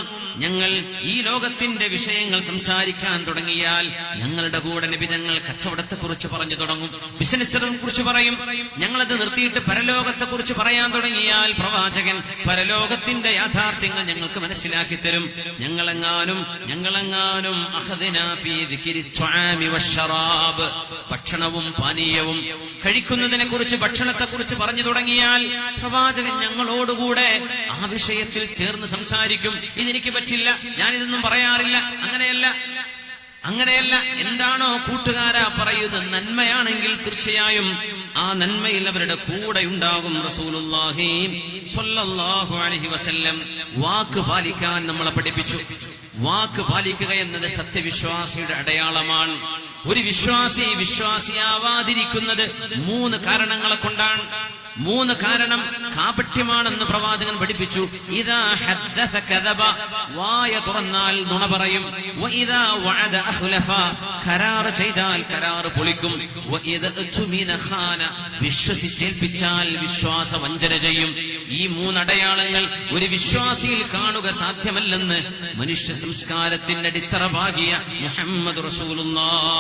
ഞങ്ങൾ ഈ ലോകത്തിന്റെ വിഷയങ്ങൾ സംസാരിക്കാൻ തുടങ്ങിയാൽ ഞങ്ങളുടെ കൂടെ നബി തങ്ങൾ കച്ചവടത്തെ കുറിച്ച് പറഞ്ഞു തുടങ്ങും, ബിസിനസ്സിനെ കുറിച്ച് പറയും. ഞങ്ങളത് നിർത്തിയിട്ട് പരലോകത്തെ കുറിച്ച് പറയാൻ തുടങ്ങിയാൽ പ്രവാചകൻ പരലോകത്തിന്റെ യാഥാർത്ഥ്യങ്ങൾ ഞങ്ങൾക്ക് മനസ്സിലാക്കി തരും. ഞങ്ങളെങ്ങാനും ഭക്ഷണവും പാനീയവും കഴിക്കുന്നതിനെ കുറിച്ച്, ഭക്ഷണത്തെ കുറിച്ച് പറഞ്ഞു തുടങ്ങിയാൽ പ്രവാചകൻ ഞങ്ങളോടുകൂടെ ആ വിഷയത്തിൽ ചേർന്ന് സംസാരിക്കും. ഇതെനിക്ക് പറ്റില്ല, ഞാനിതൊന്നും പറയാറില്ല. അങ്ങനെയല്ല. എന്താണോ കൂട്ടുകാരാ പറയുന്നത് നന്മയാണെങ്കിൽ തീർച്ചയായും ആ നന്മയിൽ അവരുടെ കൂടെ ഉണ്ടാകും. റസൂലുള്ളാഹി സ്വല്ലല്ലാഹു അലൈഹി വസല്ലം വാക്ക് പാലിക്കാൻ നമ്മളെ പഠിപ്പിച്ചു. വാക്ക് പാലിക്കുക എന്നത് സത്യവിശ്വാസിയുടെ അടയാളമാണ്. ഒരു വിശ്വാസിയാവാതിരിക്കുന്നത് 3 കാരണങ്ങളെ കൊണ്ടാണ്. 3 കാരണം കാപട്യമാണെന്ന് പ്രവാചകൻ പഠിപ്പിച്ചു. ഇദാ ഹദ്ദസ കദബ, വായ തുറന്നാൽ നുണ പറയും. വഇദാ വഅദ അഖ്ലഫ, കരാർ ചെയ്താൽ കരാർ പൊളിക്കും. വഇദാ തുമിന ഖാന, വിശ്വസിച്ചേൽപ്പിച്ചാൽ വിശ്വാസ വഞ്ചന ചെയ്യും. ഈ 3 അടയാളങ്ങൾ ഒരു വിശ്വാസിയിൽ കാണുക സാധ്യമല്ലെന്ന് മനുഷ്യ സംസ്കാരത്തിന്റെ അടിത്തറ പാകിയ മുഹമ്മദ് റസൂലുള്ളാഹി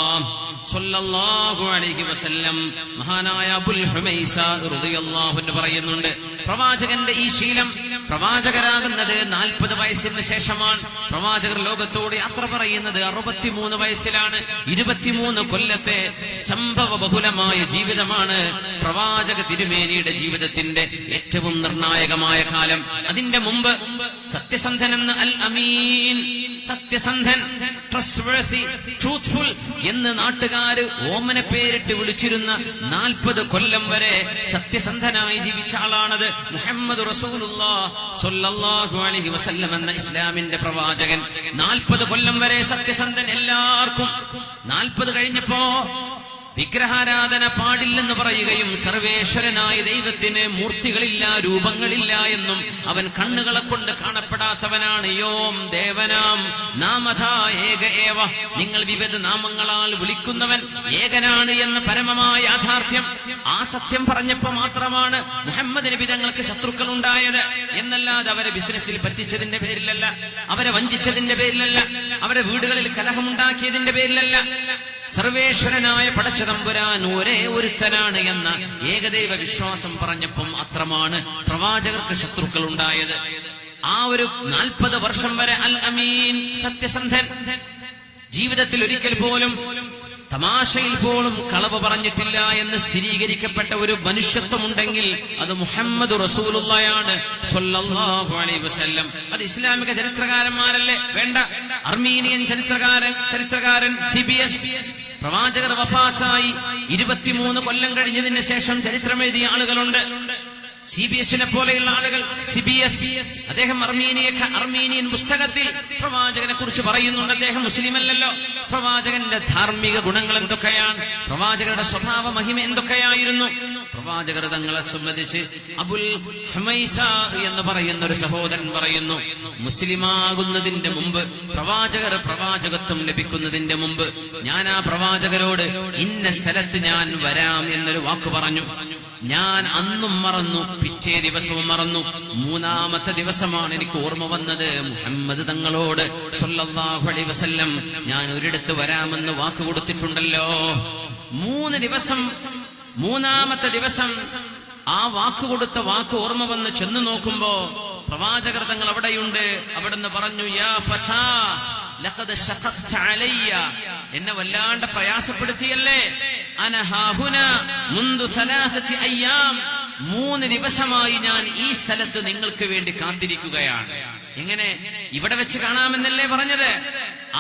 സ്വല്ലല്ലാഹു അലൈഹി വസല്ലം മഹാനായ അബുൽ ഹുമൈസ റളിയല്ലാഹു അൻഹു പറയുന്നുണ്ട്, പ്രവാചകന്റെ ഈ ശീലം, പ്രവാചകരാകുന്നത് 40 വയസ്സിന് ശേഷമാണ്. പ്രവാചകർ ലോകത്തോട് യാത്ര പറയുന്നത് 63 വയസ്സിലാണ്. 23 കൊല്ലത്തെ സംഭവ ബഹുലമായ ജീവിതമാണ് പ്രവാചക തിരുമേനിയുടെ ജീവിതത്തിന്റെ ഏറ്റവും നിർണായകമായ കാലം. അതിന്റെ മുമ്പ് സത്യസന്ധനെന്ന് അൽ അമീൻ, സത്യസന്ധൻ, ട്രസ്റ്റ്വർത്തി, ട്രൂത്ത്ഫുൾ എന്ന് നാട്ടുകാര് ഓമന പേരിട്ട് വിളിച്ചിരുന്ന 40 കൊല്ലം വരെ സത്യസന്ധനായി ജീവിച്ച ആളാണത് മുഹമ്മദ് റസൂലുള്ളാഹി സ്വല്ലല്ലാഹു അലൈഹി വസല്ലം എന്ന ഇസ്ലാമിന്റെ പ്രവാചകൻ. 40 കൊല്ലം വരെ സത്യസന്ധൻ എല്ലാവർക്കും. 40 കഴിഞ്ഞപ്പോ വിഗ്രഹാരാധന പാടില്ലെന്ന് പറയുകയും സർവേശ്വരനായ ദൈവത്തിന് മൂർത്തികളില്ല, രൂപങ്ങളില്ല എന്നും അവൻ കണ്ണുകളെ കൊണ്ട് കാണപ്പെടാത്തവനാണ്. യോം ദേവനാം നാമധാ ഏക ഏവ, നിങ്ങൾ വിവിധ നാമങ്ങളാൽ വിളിക്കുന്നവൻ ഏകനാണ് എന്ന പരമമായ യാഥാർത്ഥ്യം, ആ സത്യം പറഞ്ഞപ്പോ മാത്രമാണ് മുഹമ്മദ് നബി തങ്ങൾക്ക് ശത്രുക്കൾ ഉണ്ടായത്. എന്നല്ലാതെ അവരെ ബിസിനസ്സിൽ പറ്റിച്ചതിന്റെ പേരിലല്ല, അവരെ വഞ്ചിച്ചതിന്റെ പേരിലല്ല, അവരെ വീടുകളിൽ കലഹമുണ്ടാക്കിയതിന്റെ പേരിലല്ല. സർവേശ്വരനായ പടച്ചതമ്പുരാൻ ഒരേ ഒരുത്തനാണ് എന്ന ഏകദൈവ വിശ്വാസം പറഞ്ഞപ്പം അത്രമാണ് പ്രവാചകർക്ക് ശത്രുക്കൾ ഉണ്ടായത്. ആ ഒരു 40 വർഷം വരെ അൽ അമീൻ, സത്യസന്ധൻ, ജീവിതത്തിൽ ഒരിക്കൽ പോലും തമാശയിൽ പോലും കളവ് പറഞ്ഞിട്ടില്ല എന്ന് സ്ഥിരീകരിക്കപ്പെട്ട ഒരു മനുഷ്യത്വമുണ്ടെങ്കിൽ അത് മുഹമ്മദ് റസൂലുള്ളാഹിയാണ് സ്വല്ലല്ലാഹു അലൈഹി വസല്ലം. അത് ഇസ്ലാമിക ചരിത്രകാരന്മാരല്ലേ? വേണ്ട, അർമീനിയൻ ചരിത്രകാരൻ CBS പ്രവാചകർ വഫാത്തായി 23 കൊല്ലം കഴിഞ്ഞതിന് ശേഷം ചരിത്രമെഴുതിയ ആളുകളുണ്ട്. CBS-നെ പോലെയുള്ള ആളുകൾ, CBS, അദ്ദേഹം അർമീനിയൻ പുസ്തകത്തിൽ പ്രവാചകനെ കുറിച്ച് പറയുന്നുണ്ട്. അദ്ദേഹം മുസ്ലിം അല്ലല്ലോ. പ്രവാചകന്റെ ധാർമ്മിക ഗുണങ്ങൾ എന്തൊക്കെയാണ്, പ്രവാചകരുടെ സ്വഭാവ മഹിമ എന്തൊക്കെയായിരുന്നു. പ്രവാചകർ തങ്ങളെ സംബന്ധിച്ച് അബുൽ ഹമൈസ എന്ന് പറയുന്ന ഒരു സഹോദരൻ പറയുന്നു, മുസ്ലിമാകുന്നതിന്റെ മുമ്പ്, പ്രവാചകത്വം ലഭിക്കുന്നതിന്റെ മുമ്പ് ഞാൻ ആ പ്രവാചകരോട് ഇന്ന സ്ഥലത്ത് ഞാൻ വരാം എന്നൊരു വാക്ക് പറഞ്ഞു. ഞാൻ അന്നും മറന്നു, പിറ്റേ ദിവസവും മറന്നു. മൂന്നാമത്തെ ദിവസമാണ് എനിക്ക് ഓർമ്മ വന്നത്, മുഹമ്മദ് തങ്ങളോട് സ്വല്ലല്ലാഹു അലൈഹി വസല്ലം ഞാൻ ഒരിടത്ത് വരാമെന്ന് വാക്ക് കൊടുത്തിട്ടുണ്ടല്ലോ. 3 ദിവസം, മൂന്നാമത്തെ ദിവസം ആ വാക്ക് കൊടുത്ത വാക്ക് ഓർമ്മ വന്ന് ചെന്ന് നോക്കുമ്പോ പ്രവാചകർ തങ്ങൾ അവിടെയുണ്ട്. അവിടുന്ന് പറഞ്ഞു, യാ ഫതാ ലഖദ് ശഖഖ്ത അലയ്യ, എന്നെ വല്ലാണ്ട് പ്രയാസപ്പെടുത്തിയല്ലേ. അന ഹാഹുന മുൻദു 3 അയ്യാം, 3 ദിവസമായി ഞാൻ ഈ സ്ഥലത്ത് നിങ്ങൾക്ക് വേണ്ടി കാത്തിരിക്കുകയാണ്. എങ്ങനെ? ഇവിടെ വെച്ച് കാണാമെന്നല്ലേ പറഞ്ഞത്?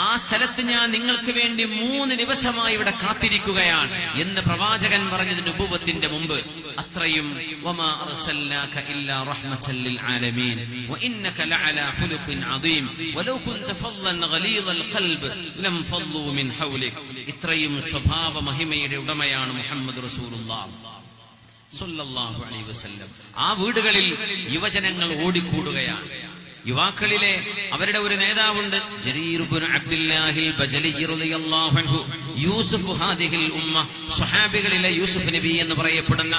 ആ സ്ഥലത്ത് ഞാൻ നിങ്ങൾക്ക് വേണ്ടി 3 ദിവസമായി ഇവിടെ കാത്തിരിക്കുകയാണ് എന്ന് പ്രവാചകൻ പറഞ്ഞത് നുബുവത്തിന്റെ മുമ്പ്. അത്രയും വമാ അർസൽനാക ഇല്ലാ റഹ്മത്തൻ ലിൽ ആലമീൻ വഇന്നക ലഅലാ ഖുലുഖിൻ അദീം വലൗ കുൻത ഫദ്ദൻ ഗലീദൽ ഖൽബ് ലം ഫദ്ദു മിൻ ഹൗലിക്. ഇത്രയും സ്വഭാവ മഹിമയുടെ ഉടമയാണ് മുഹമ്മദ് റസൂലുള്ളാഹി സ്വല്ലല്ലാഹു അലൈഹി വസല്ലം. ആ വീടുകളിൽ യുവജനങ്ങൾ ഓടിക്കൂടുകയാണ്. യുവാക്കളിലെ അവരുടെ ഒരു നേതാവുണ്ട്, ജരീർ ഇബ്നു അബ്ദുല്ലാഹിൽ ബജലി റളിയല്ലാഹു അൻഹു. യൂസുഫ് ഹാദിഹിൽ ഉമ്മ, സ്വഹാബികളിലെ യൂസുഫ് നബി എന്ന് പറയപ്പെടുന്ന,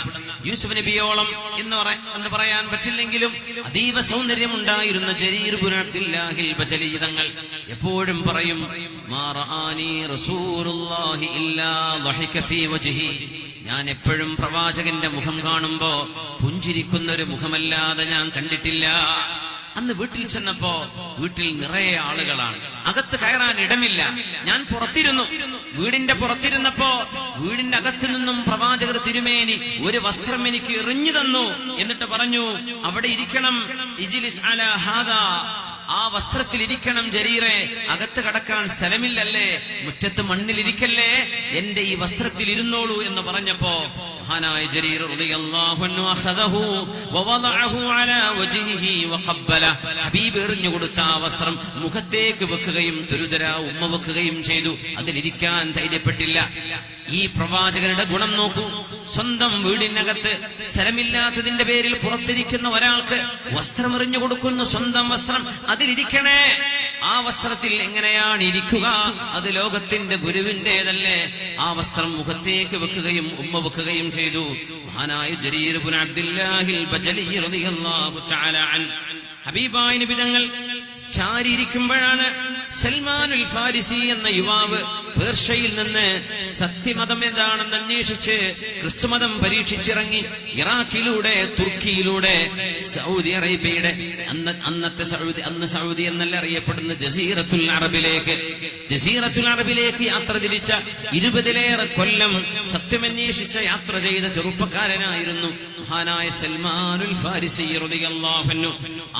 യൂസുഫ് നബിയോളം എന്ന് പറയാൻ പറ്റില്ലെങ്കിലും അതീവ സൗന്ദര്യമുണ്ടായിരുന്ന ജരീർ ഇബ്നു അബ്ദുല്ലാഹിൽ ബജലി തങ്ങൾ എപ്പോഴും പറയും, മാ റആനി റസൂലുള്ളാഹി ഇല്ലാ ളഹിക ഫീ വജ്ഹി. ഞാൻ എപ്പോഴും പ്രവാചകന്റെ മുഖം കാണുമ്പോ പുഞ്ചിരിക്കുന്ന ഒരു മുഖമല്ലാതെ ഞാൻ കണ്ടിട്ടില്ല. അന്ന് വീട്ടിൽ ചെന്നപ്പോ വീട്ടിൽ നിറയെ ആളുകളാണ്, അകത്ത് കയറാൻ ഇടമില്ല. ഞാൻ പുറത്തിരുന്നു, വീടിന്റെ പുറത്തിരുന്നപ്പോ വീടിന്റെ അകത്തു നിന്നും പ്രവാചകർ തിരുമേനി ഒരു വസ്ത്രം എനിക്ക് എറിഞ്ഞു തന്നു. എന്നിട്ട് പറഞ്ഞു, അവിടെ ഇരിക്കണം, ഇജ്ലിസ് അലാ ഹാദാ, ആ വസ്ത്രത്തിൽ ഇരിക്കണം ജരീറെ, അകത്ത് കടക്കാൻ സ്ഥലമില്ലല്ലേ, മുറ്റത്ത് മണ്ണിലിരിക്കല്ലേ, എന്റെ ഈ വസ്ത്രത്തിൽ ഇരുന്നോളൂ എന്ന് പറഞ്ഞപ്പോ മഹാനായ ജരീർ റളിയല്ലാഹു അൻഹു അഖദഹു വവദഅഹു അലാ വജ്ഹിഹി വഖബ്ബല. ഹബീബ് എറിഞ്ഞു കൊടുത്ത ആ വസ്ത്രം മുഖത്തേക്ക് വെക്കുകയും തുരുതര ഉമ്മ വെക്കുകയും ചെയ്തു. അതിലിരിക്കാൻ ധൈര്യപ്പെട്ടില്ല. ഈ പ്രവാചകരുടെ ഗുണം നോക്കൂ. സ്വന്തം വീടിനകത്ത് സ്ഥലമില്ലാത്തതിന്റെ പേരിൽ പുറത്തിരിക്കുന്ന ഒരാൾക്ക് വസ്ത്രം എറിഞ്ഞു കൊടുക്കുന്നു, സ്വന്തം വസ്ത്രം, അതിലിരിക്കണേ. ആ വസ്ത്രത്തിൽ എങ്ങനെയാണ് ഇരിക്കുക? അത് ലോകത്തിന്റെ ഗുരുവിന്റേതല്ലേ. ആ വസ്ത്രം മുഖത്തേക്ക് വെക്കുകയും ഉമ്മ വെക്കുകയും ചെയ്തു. മഹാനായ ജരീർ ഇബ്നു അബ്ദുല്ലാഹിൽ ബജലി റളിയല്ലാഹു തആല അൻ ഹബീബായ നബി തങ്ങൾ ചാരിയിരിക്കുമ്പോഴാണ് സൽമാനുൽ ഫാരിസി എന്ന യുവാവ് പേർഷ്യയിൽ നിന്ന് സത്യമതം എന്താണെന്ന് അന്വേഷിച്ച് ക്രിസ്തുമതം പരീക്ഷിച്ചിറങ്ങി ഇറാഖിലൂടെ, തുർക്കിയിലൂടെ, സൗദി അറേബ്യയുടെ അന്ന് സൗദി എന്നല്ല അറിയപ്പെടുന്ന ജസീറത്തുൽ അറബിലേക്ക് യാത്ര തിരിച്ച 20-ലേറെ കൊല്ലം സത്യമന്വേഷിച്ച യാത്ര ചെയ്ത ചെറുപ്പക്കാരനായിരുന്നു മഹാനായ സൽമാനുൽ ഫാരിസി റളിയല്ലാഹു അൻഹു.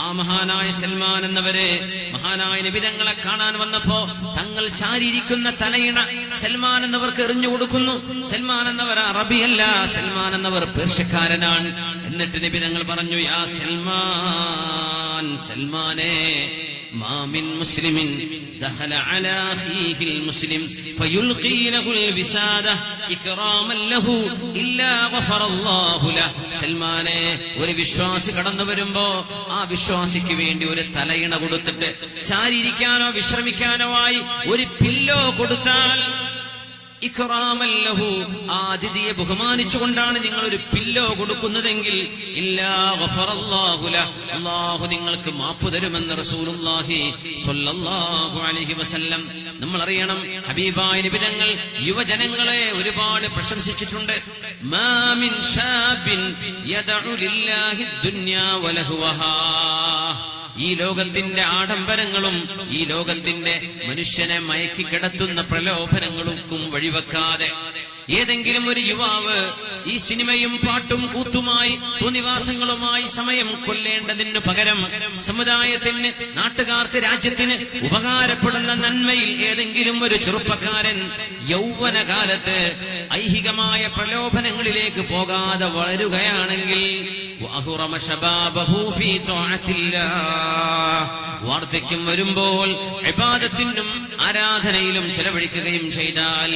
ആ മഹാനായ സൽമാൻ എന്നവരെ മഹാനായ നബി തങ്ങളെ കാണാൻ വന്നപ്പോ തങ്ങൾ ചാരിയിരിക്കുന്ന തലയിണ സൽമാൻ എന്നവർക്ക് എറിഞ്ഞു കൊടുക്കുന്നു. സൽമാൻ എന്നവർ അറബിയല്ല, സൽമാൻ എന്നവർ പേർഷ്യക്കാരനാണ്. എന്നിട്ട് നബി തങ്ങൾ പറഞ്ഞു, യാ സൽമാൻ, സൽമാനെ, മാ മിൻ മുസ്ലിമിൻ ദഖല അലാ അഖീഹിൽ മുസ്ലിം ഫയുൽഖി ലഹുൽ വിസാദ ഇക്റാമൻ ലഹു ഇല്ലാ ഗഫറല്ലാഹു ലഹു. സൽമാനെ, ഒരു വിശ്വാസി കടന്നു വരുമ്പോ ആ വിശ്വാസിക്ക് വേണ്ടി ഒരു തലയിണ കൊടുത്തിട്ട് ചാരിയിരിക്കാനോ വിശ്രമിക്കാനോ ആയി ഒരു പില്ലോ കൊടുത്താൽ ഇക്റാമൻ ലഹു, ആ അതിഥിയെ ബഹുമാനിച്ചുകൊണ്ടാണ് നിങ്ങൾ ഒരു പില്ലോ കൊടുക്കുന്നതെങ്കിൽ ഇല്ലാ ഗഫറല്ലാഹു ലഹു, അല്ലാഹു നിങ്ങൾക്ക് മാപ്പ് തരുമെന്ന് റസൂലുള്ളാഹി സ്വല്ലല്ലാഹു അലൈഹി വസല്ലം. നമ്മൾ അറിയണം, ഹബീബായ നബി തങ്ങൾ യുവജനങ്ങളെ ഒരുപാട് പ്രശംസിച്ചിട്ടുണ്ട്. മാ മിൻ ശാബിൻ യദഉ ലില്ലാഹി ദുനിയാ വലഹുവഹാ. ഈ ലോകത്തിന്റെ ആഡംബരങ്ങളും ഈ ലോകത്തിന്റെ മനുഷ്യനെ മയക്കി കിടത്തുന്ന പ്രലോഭനങ്ങൾക്കും വഴിവെക്കാതെ ഏതെങ്കിലും ഒരു യുവാവ് ഈ സിനിമയും പാട്ടും കൂത്തുമായി തോന്നിവാസങ്ങളുമായി സമയം കൊല്ലേണ്ടതിനു പകരം സമുദായത്തിന്, നാട്ടുകാർക്ക്, രാജ്യത്തിന് ഉപകാരപ്പെടുന്ന നന്മയിൽ ഏതെങ്കിലും ഒരു ചെറുപ്പക്കാരൻ യൗവനകാലത്ത് ഐഹികമായ പ്രലോഭനങ്ങളിലേക്ക് പോകാതെ വളരുകയാണെങ്കിൽ വാർദ്ധക്യം വരുമ്പോൾ ഇബാദത്തിനും ആരാധനയിലും ചെലവഴിക്കുകയും ചെയ്താൽ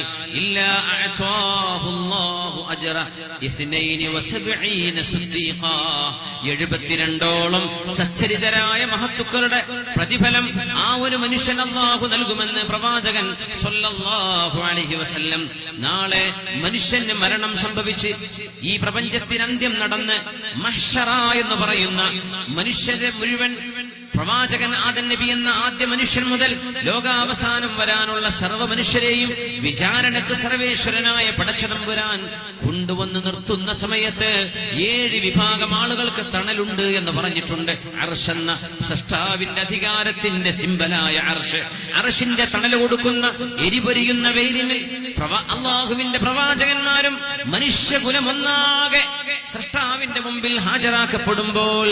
72ഓളം സച്ചരിതരായ മഹത്തുക്കളുടെ പ്രതിഫലം ആ ഒരു മനുഷ്യൻ അല്ലാഹു നൽകുമെന്ന് പ്രവാചകൻ സ്വല്ലല്ലാഹു അലൈഹി വസല്ലം. നാളെ മനുഷ്യന് മരണം സംഭവിച്ച് ഈ പ്രപഞ്ചത്തിന് അന്ത്യം നടന്ന് മഹ്ശറ എന്ന് പറയുന്ന മനുഷ്യരെ മുഴുവൻ പ്രവാചകൻ ആദം നബി എന്ന ആദ്യ മനുഷ്യൻ മുതൽ ലോകാവസാനം വരാനുള്ള സർവ്വ മനുഷ്യരെയും വിചാരണക്ക് സർവേശ്വരനായ പടച്ചതമ്പുരാൻ കൊണ്ടുവന്ന് നിർത്തുന്ന സമയത്ത് 7 വിഭാഗം ആളുകൾക്ക് തണലുണ്ട് എന്ന് പറഞ്ഞിട്ടുണ്ട്. അർശ് എന്ന സൃഷ്ടാവിന്റെ അധികാരത്തിന്റെ സിംബലായ അർശിന്റെ തണൽ കൊടുക്കുന്ന എരിപൊരിയുന്ന വെയിലിൽ അള്ളാഹുവിന്റെ പ്രവാചകന്മാരും മനുഷ്യകുലമൊന്നാകെ സൃഷ്ടാവിന്റെ മുമ്പിൽ ഹാജരാക്കപ്പെടുമ്പോൾ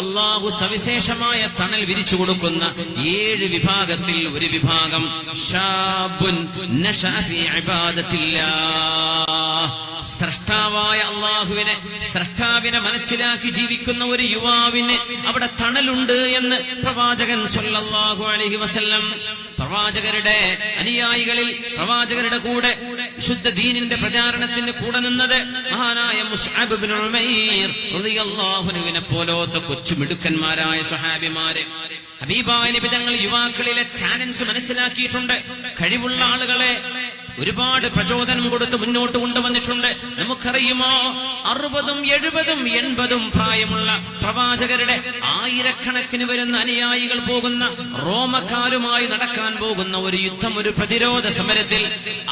അള്ളാഹു സവിശേഷമായ തണൽ വിരിച്ചു കൊടുക്കുന്ന 7 വിഭാഗത്തിൽ ഒരു വിഭാഗം ശാബുൻ നശഅ ഫീ ഇബാദത്തില്ലാഹ്, സ്രഷ്ടാവായ സ്രഷ്ടാവിനെ മനസ്സിലാക്കി ജീവിക്കുന്ന ഒരു യുവാവിന് അവിടെ തണലുണ്ട് എന്ന് പ്രവാചകൻ സ്വല്ലല്ലാഹു അലൈഹി വസല്ലം. പ്രവാചകരുടെ അനുയായികളിൽ പ്രവാചകരുടെ കൂടെ വിശുദ്ധ ദീനിന്റെ പ്രചാരണത്തിന് കൂടെ നിന്നത് മഹാനായ മുസ്അബ് ഇബ്നു ഉമൈർ റളിയല്ലാഹു അൻഹുവിനെ പോലത്തെ കൊച്ചുമിടുക്കന്മാരായ സ്വഹാബിമാരെ ഹബീബായ നബി തങ്ങൾ യുവാക്കളിലെ ടാലൻസ് മനസ്സിലാക്കിയിട്ടുണ്ട്. കഴിവുള്ള ആളുകളെ ഒരുപാട് പ്രചോദനം കൊടുത്ത് മുന്നോട്ട് കൊണ്ടുവന്നിട്ടുണ്ട്. നമുക്കറിയുമോ 60, 70, 80 പ്രായമുള്ള പ്രവാചകരുടെ ആയിരക്കണക്കിന് വരുന്ന അനുയായികൾ പോകുന്ന റോമക്കാരുമായി നടക്കാൻ പോകുന്ന ഒരു യുദ്ധം, ഒരു പ്രതിരോധ സമരത്തിൽ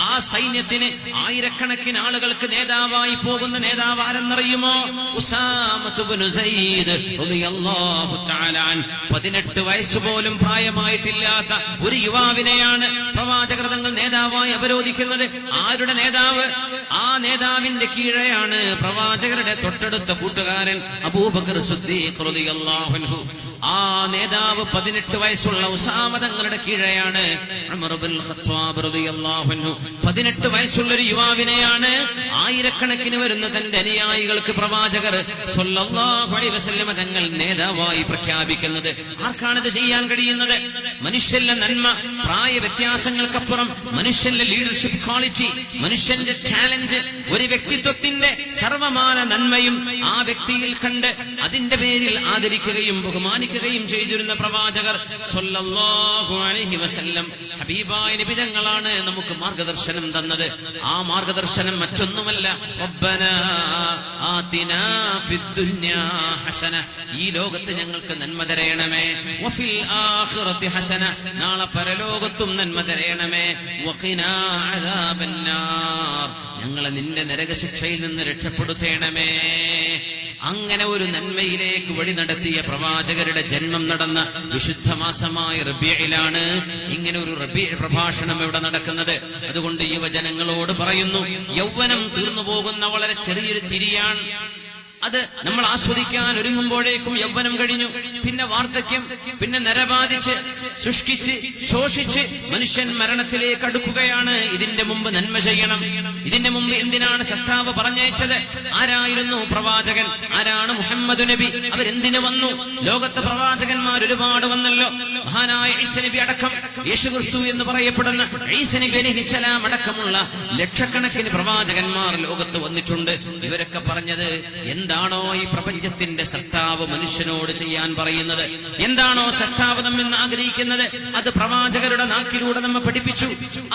ആ സൈന്യത്തിന് ആയിരക്കണക്കിന് ആളുകൾക്ക് നേതാവായി പോകുന്ന നേതാവ് ആരെന്നറിയുമോ? ഉസാമത്ത് ഇബ്നു സയ്യിദ് റളിയല്ലാഹു തആല അൻ. 18 വയസ്സുപോലും പ്രായമായിട്ടില്ലാത്ത ഒരു യുവാവിനെയാണ് പ്രവാചകർ തങ്ങൾ നേതാവായി അവരോധിക്കുന്നത്. ആരുടെ നേതാവ്? ആ നേതാവിന്റെ കീഴെയാണ് പ്രവാചകരുടെ തൊട്ടടുത്ത കൂട്ടുകാരൻ അബൂബക്കർ സിദ്ദീഖ് റളിയല്ലാഹു അൻഹു. ആ നേതാവ് 18 വയസ്സുള്ള ഉസാമ തങ്ങളുടെ കീഴെയാണ് ഉമർ ഇബ്നുൽ ഖത്താബ് റളിയല്ലാഹു അൻഹു. 18 വയസ്സുള്ള ഒരു യുവാവിനെയാണ് ആയിരക്കണക്കിന് വരുന്ന തന്റെ അനുയായികൾക്ക് പ്രവാചകർ സ്വല്ലല്ലാഹു അലൈഹി വസല്ലം തങ്ങൾ നേതാവായി പ്രഖ്യാപിക്കുന്നത്. ആർക്കാണിത് ചെയ്യാൻ കഴിയുന്നത്? മനുഷ്യന്റെ നന്മ, പ്രായ വ്യത്യാസങ്ങൾക്കപ്പുറം മനുഷ്യന്റെ ലീഡർഷിപ്പ് ക്വാളിറ്റി, മനുഷ്യന്റെ ടാലന്റ്, ഒരു വ്യക്തിത്വത്തിന്റെ സർവമാന നന്മയും ആ വ്യക്തിയിൽ കണ്ട് അതിന്റെ പേരിൽ ആദരിക്കുകയും ബഹുമാനിക്കുകയും ചെയ്തിരുന്ന പ്രവാചകർ സ്വല്ലല്ലാഹു അലൈഹി വസല്ലം. ഹബീബായ നബി തങ്ങളാണ് നമുക്ക് മാർഗദർശനം തന്നത്. ആ മാർഗദർശനം മറ്റൊന്നുമല്ല, റബ്ബനാ ആതിനാ ഫിദ്ദുനിയാ ഹസന, ഈ ലോകത്ത് ഞങ്ങൾക്ക് നന്മ തരയണമേ, വഫിൽ ആഖിറതി ഹസന, നാളെ പരലോകത്തും നന്മ തരയണമേ, വഖിനാ അദാബന്നാർ, ഞങ്ങളെ നിന്റെ നരകശിക്ഷയിൽ നിന്ന് രക്ഷപ്പെടുത്തേണമേ. അങ്ങനെ ഒരു നന്മയിലേക്ക് വഴി നടത്തിയ പ്രവാചകരുടെ ജന്മം നടന്ന വിശുദ്ധ മാസമായ റബീഇലാണ് ഇങ്ങനെ ഒരു റബീഇ പ്രഭാഷണം ഇവിടെ നടക്കുന്നത്. അതുകൊണ്ട് യുവജനങ്ങളോട് പറയുന്നു, യൗവനം തീർന്നു പോകുന്ന വളരെ ചെറിയൊരു തിരിയാണ്. അത് നമ്മൾ ആസ്വദിക്കാൻ ഒരുങ്ങുമ്പോഴേക്കും യൗവനം കഴിഞ്ഞു, പിന്നെ വാർദ്ധക്യം, പിന്നെ നരബാധിച്ച് ശുഷ്കിച്ച് ശോഷിച്ച് മനുഷ്യൻ മരണത്തിലേക്ക് അടുക്കുകയാണ്. ഇതിന്റെ മുമ്പ് നന്മ ചെയ്യണം. ഇതിന്റെ മുമ്പ് എന്തിനാണ് സൃഷ്ടാവ് പറഞ്ഞയച്ചത്? ആരായിരുന്നു പ്രവാചകൻ? ആരാണ് മുഹമ്മദ് നബി? അവരെന്തിനു വന്നു? ലോകത്തെ പ്രവാചകന്മാർ ഒരുപാട് വന്നല്ലോ. മഹാനായ ഈസ നബി അടക്കം, യേശുക്രിസ്തു എന്ന് പറയപ്പെടുന്ന ഈസ നബി അലൈഹിസ്സലാം അടക്കമുള്ള ലക്ഷക്കണക്കിന് പ്രവാചകന്മാർ ലോകത്ത് വന്നിട്ടുണ്ട്. ഇവരൊക്കെ പറഞ്ഞത് എന്താണോ ഈ പ്രപഞ്ചത്തിന്റെ സൃഷ്ടാവ് മനുഷ്യനോട് ചെയ്യാൻ പറയുന്നത്, എന്താണോ സൃഷ്ടാവ് നമ്മിൽ ആഗ്രഹിക്കുന്നത്, അത് പ്രവാചകരുടെ നാക്കിലൂടെ നമ്മെ പഠിപ്പിച്ചു.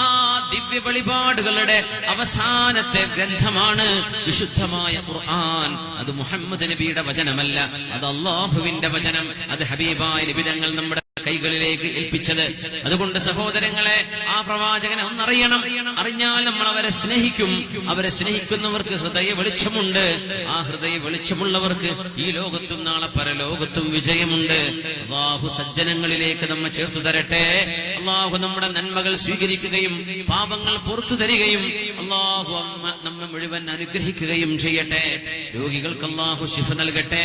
ആ ദിവ്യ വെളിപാടുകളുടെ അവസാനത്തെ ഗ്രന്ഥമാണ് വിശുദ്ധമായ ഖുർആൻ. അത് മുഹമ്മദ് നബിയുടെ വചനമല്ല, അത് അല്ലാഹുവിന്റെ വചനം. അത് ഹബീബായ നബി തങ്ങൾ നമ്മുടെ കൈകളിലേക്ക് ഏൽപ്പിച്ചത്. അതുകൊണ്ട് സഹോദരങ്ങളെ, ആ പ്രവാചകനെ ഒന്നറിയണം. അറിഞ്ഞാൽ നമ്മൾ അവരെ സ്നേഹിക്കും. അവരെ സ്നേഹിക്കുന്നവർക്ക് ഹൃദയ വെളിച്ചമുണ്ട്. ആ ഹൃദയ വെളിച്ചമുള്ളവർക്ക് ഈ ലോകത്തും നാളെ പരലോകത്തും വിജയമുണ്ട്. അല്ലാഹു സജ്ജനങ്ങളിലേക്ക് നമ്മെ ചേർത്തു തരട്ടെ. അല്ലാഹു നമ്മുടെ നന്മകൾ സ്വീകരിക്കുകയും പാപങ്ങൾ പുറത്തു തരികയും അല്ലാഹു നമ്മെ മുഴുവൻ അനുഗ്രഹിക്കുകയും ചെയ്യട്ടെ. രോഗികൾക്ക് അല്ലാഹു ശിഫ നൽകട്ടെ.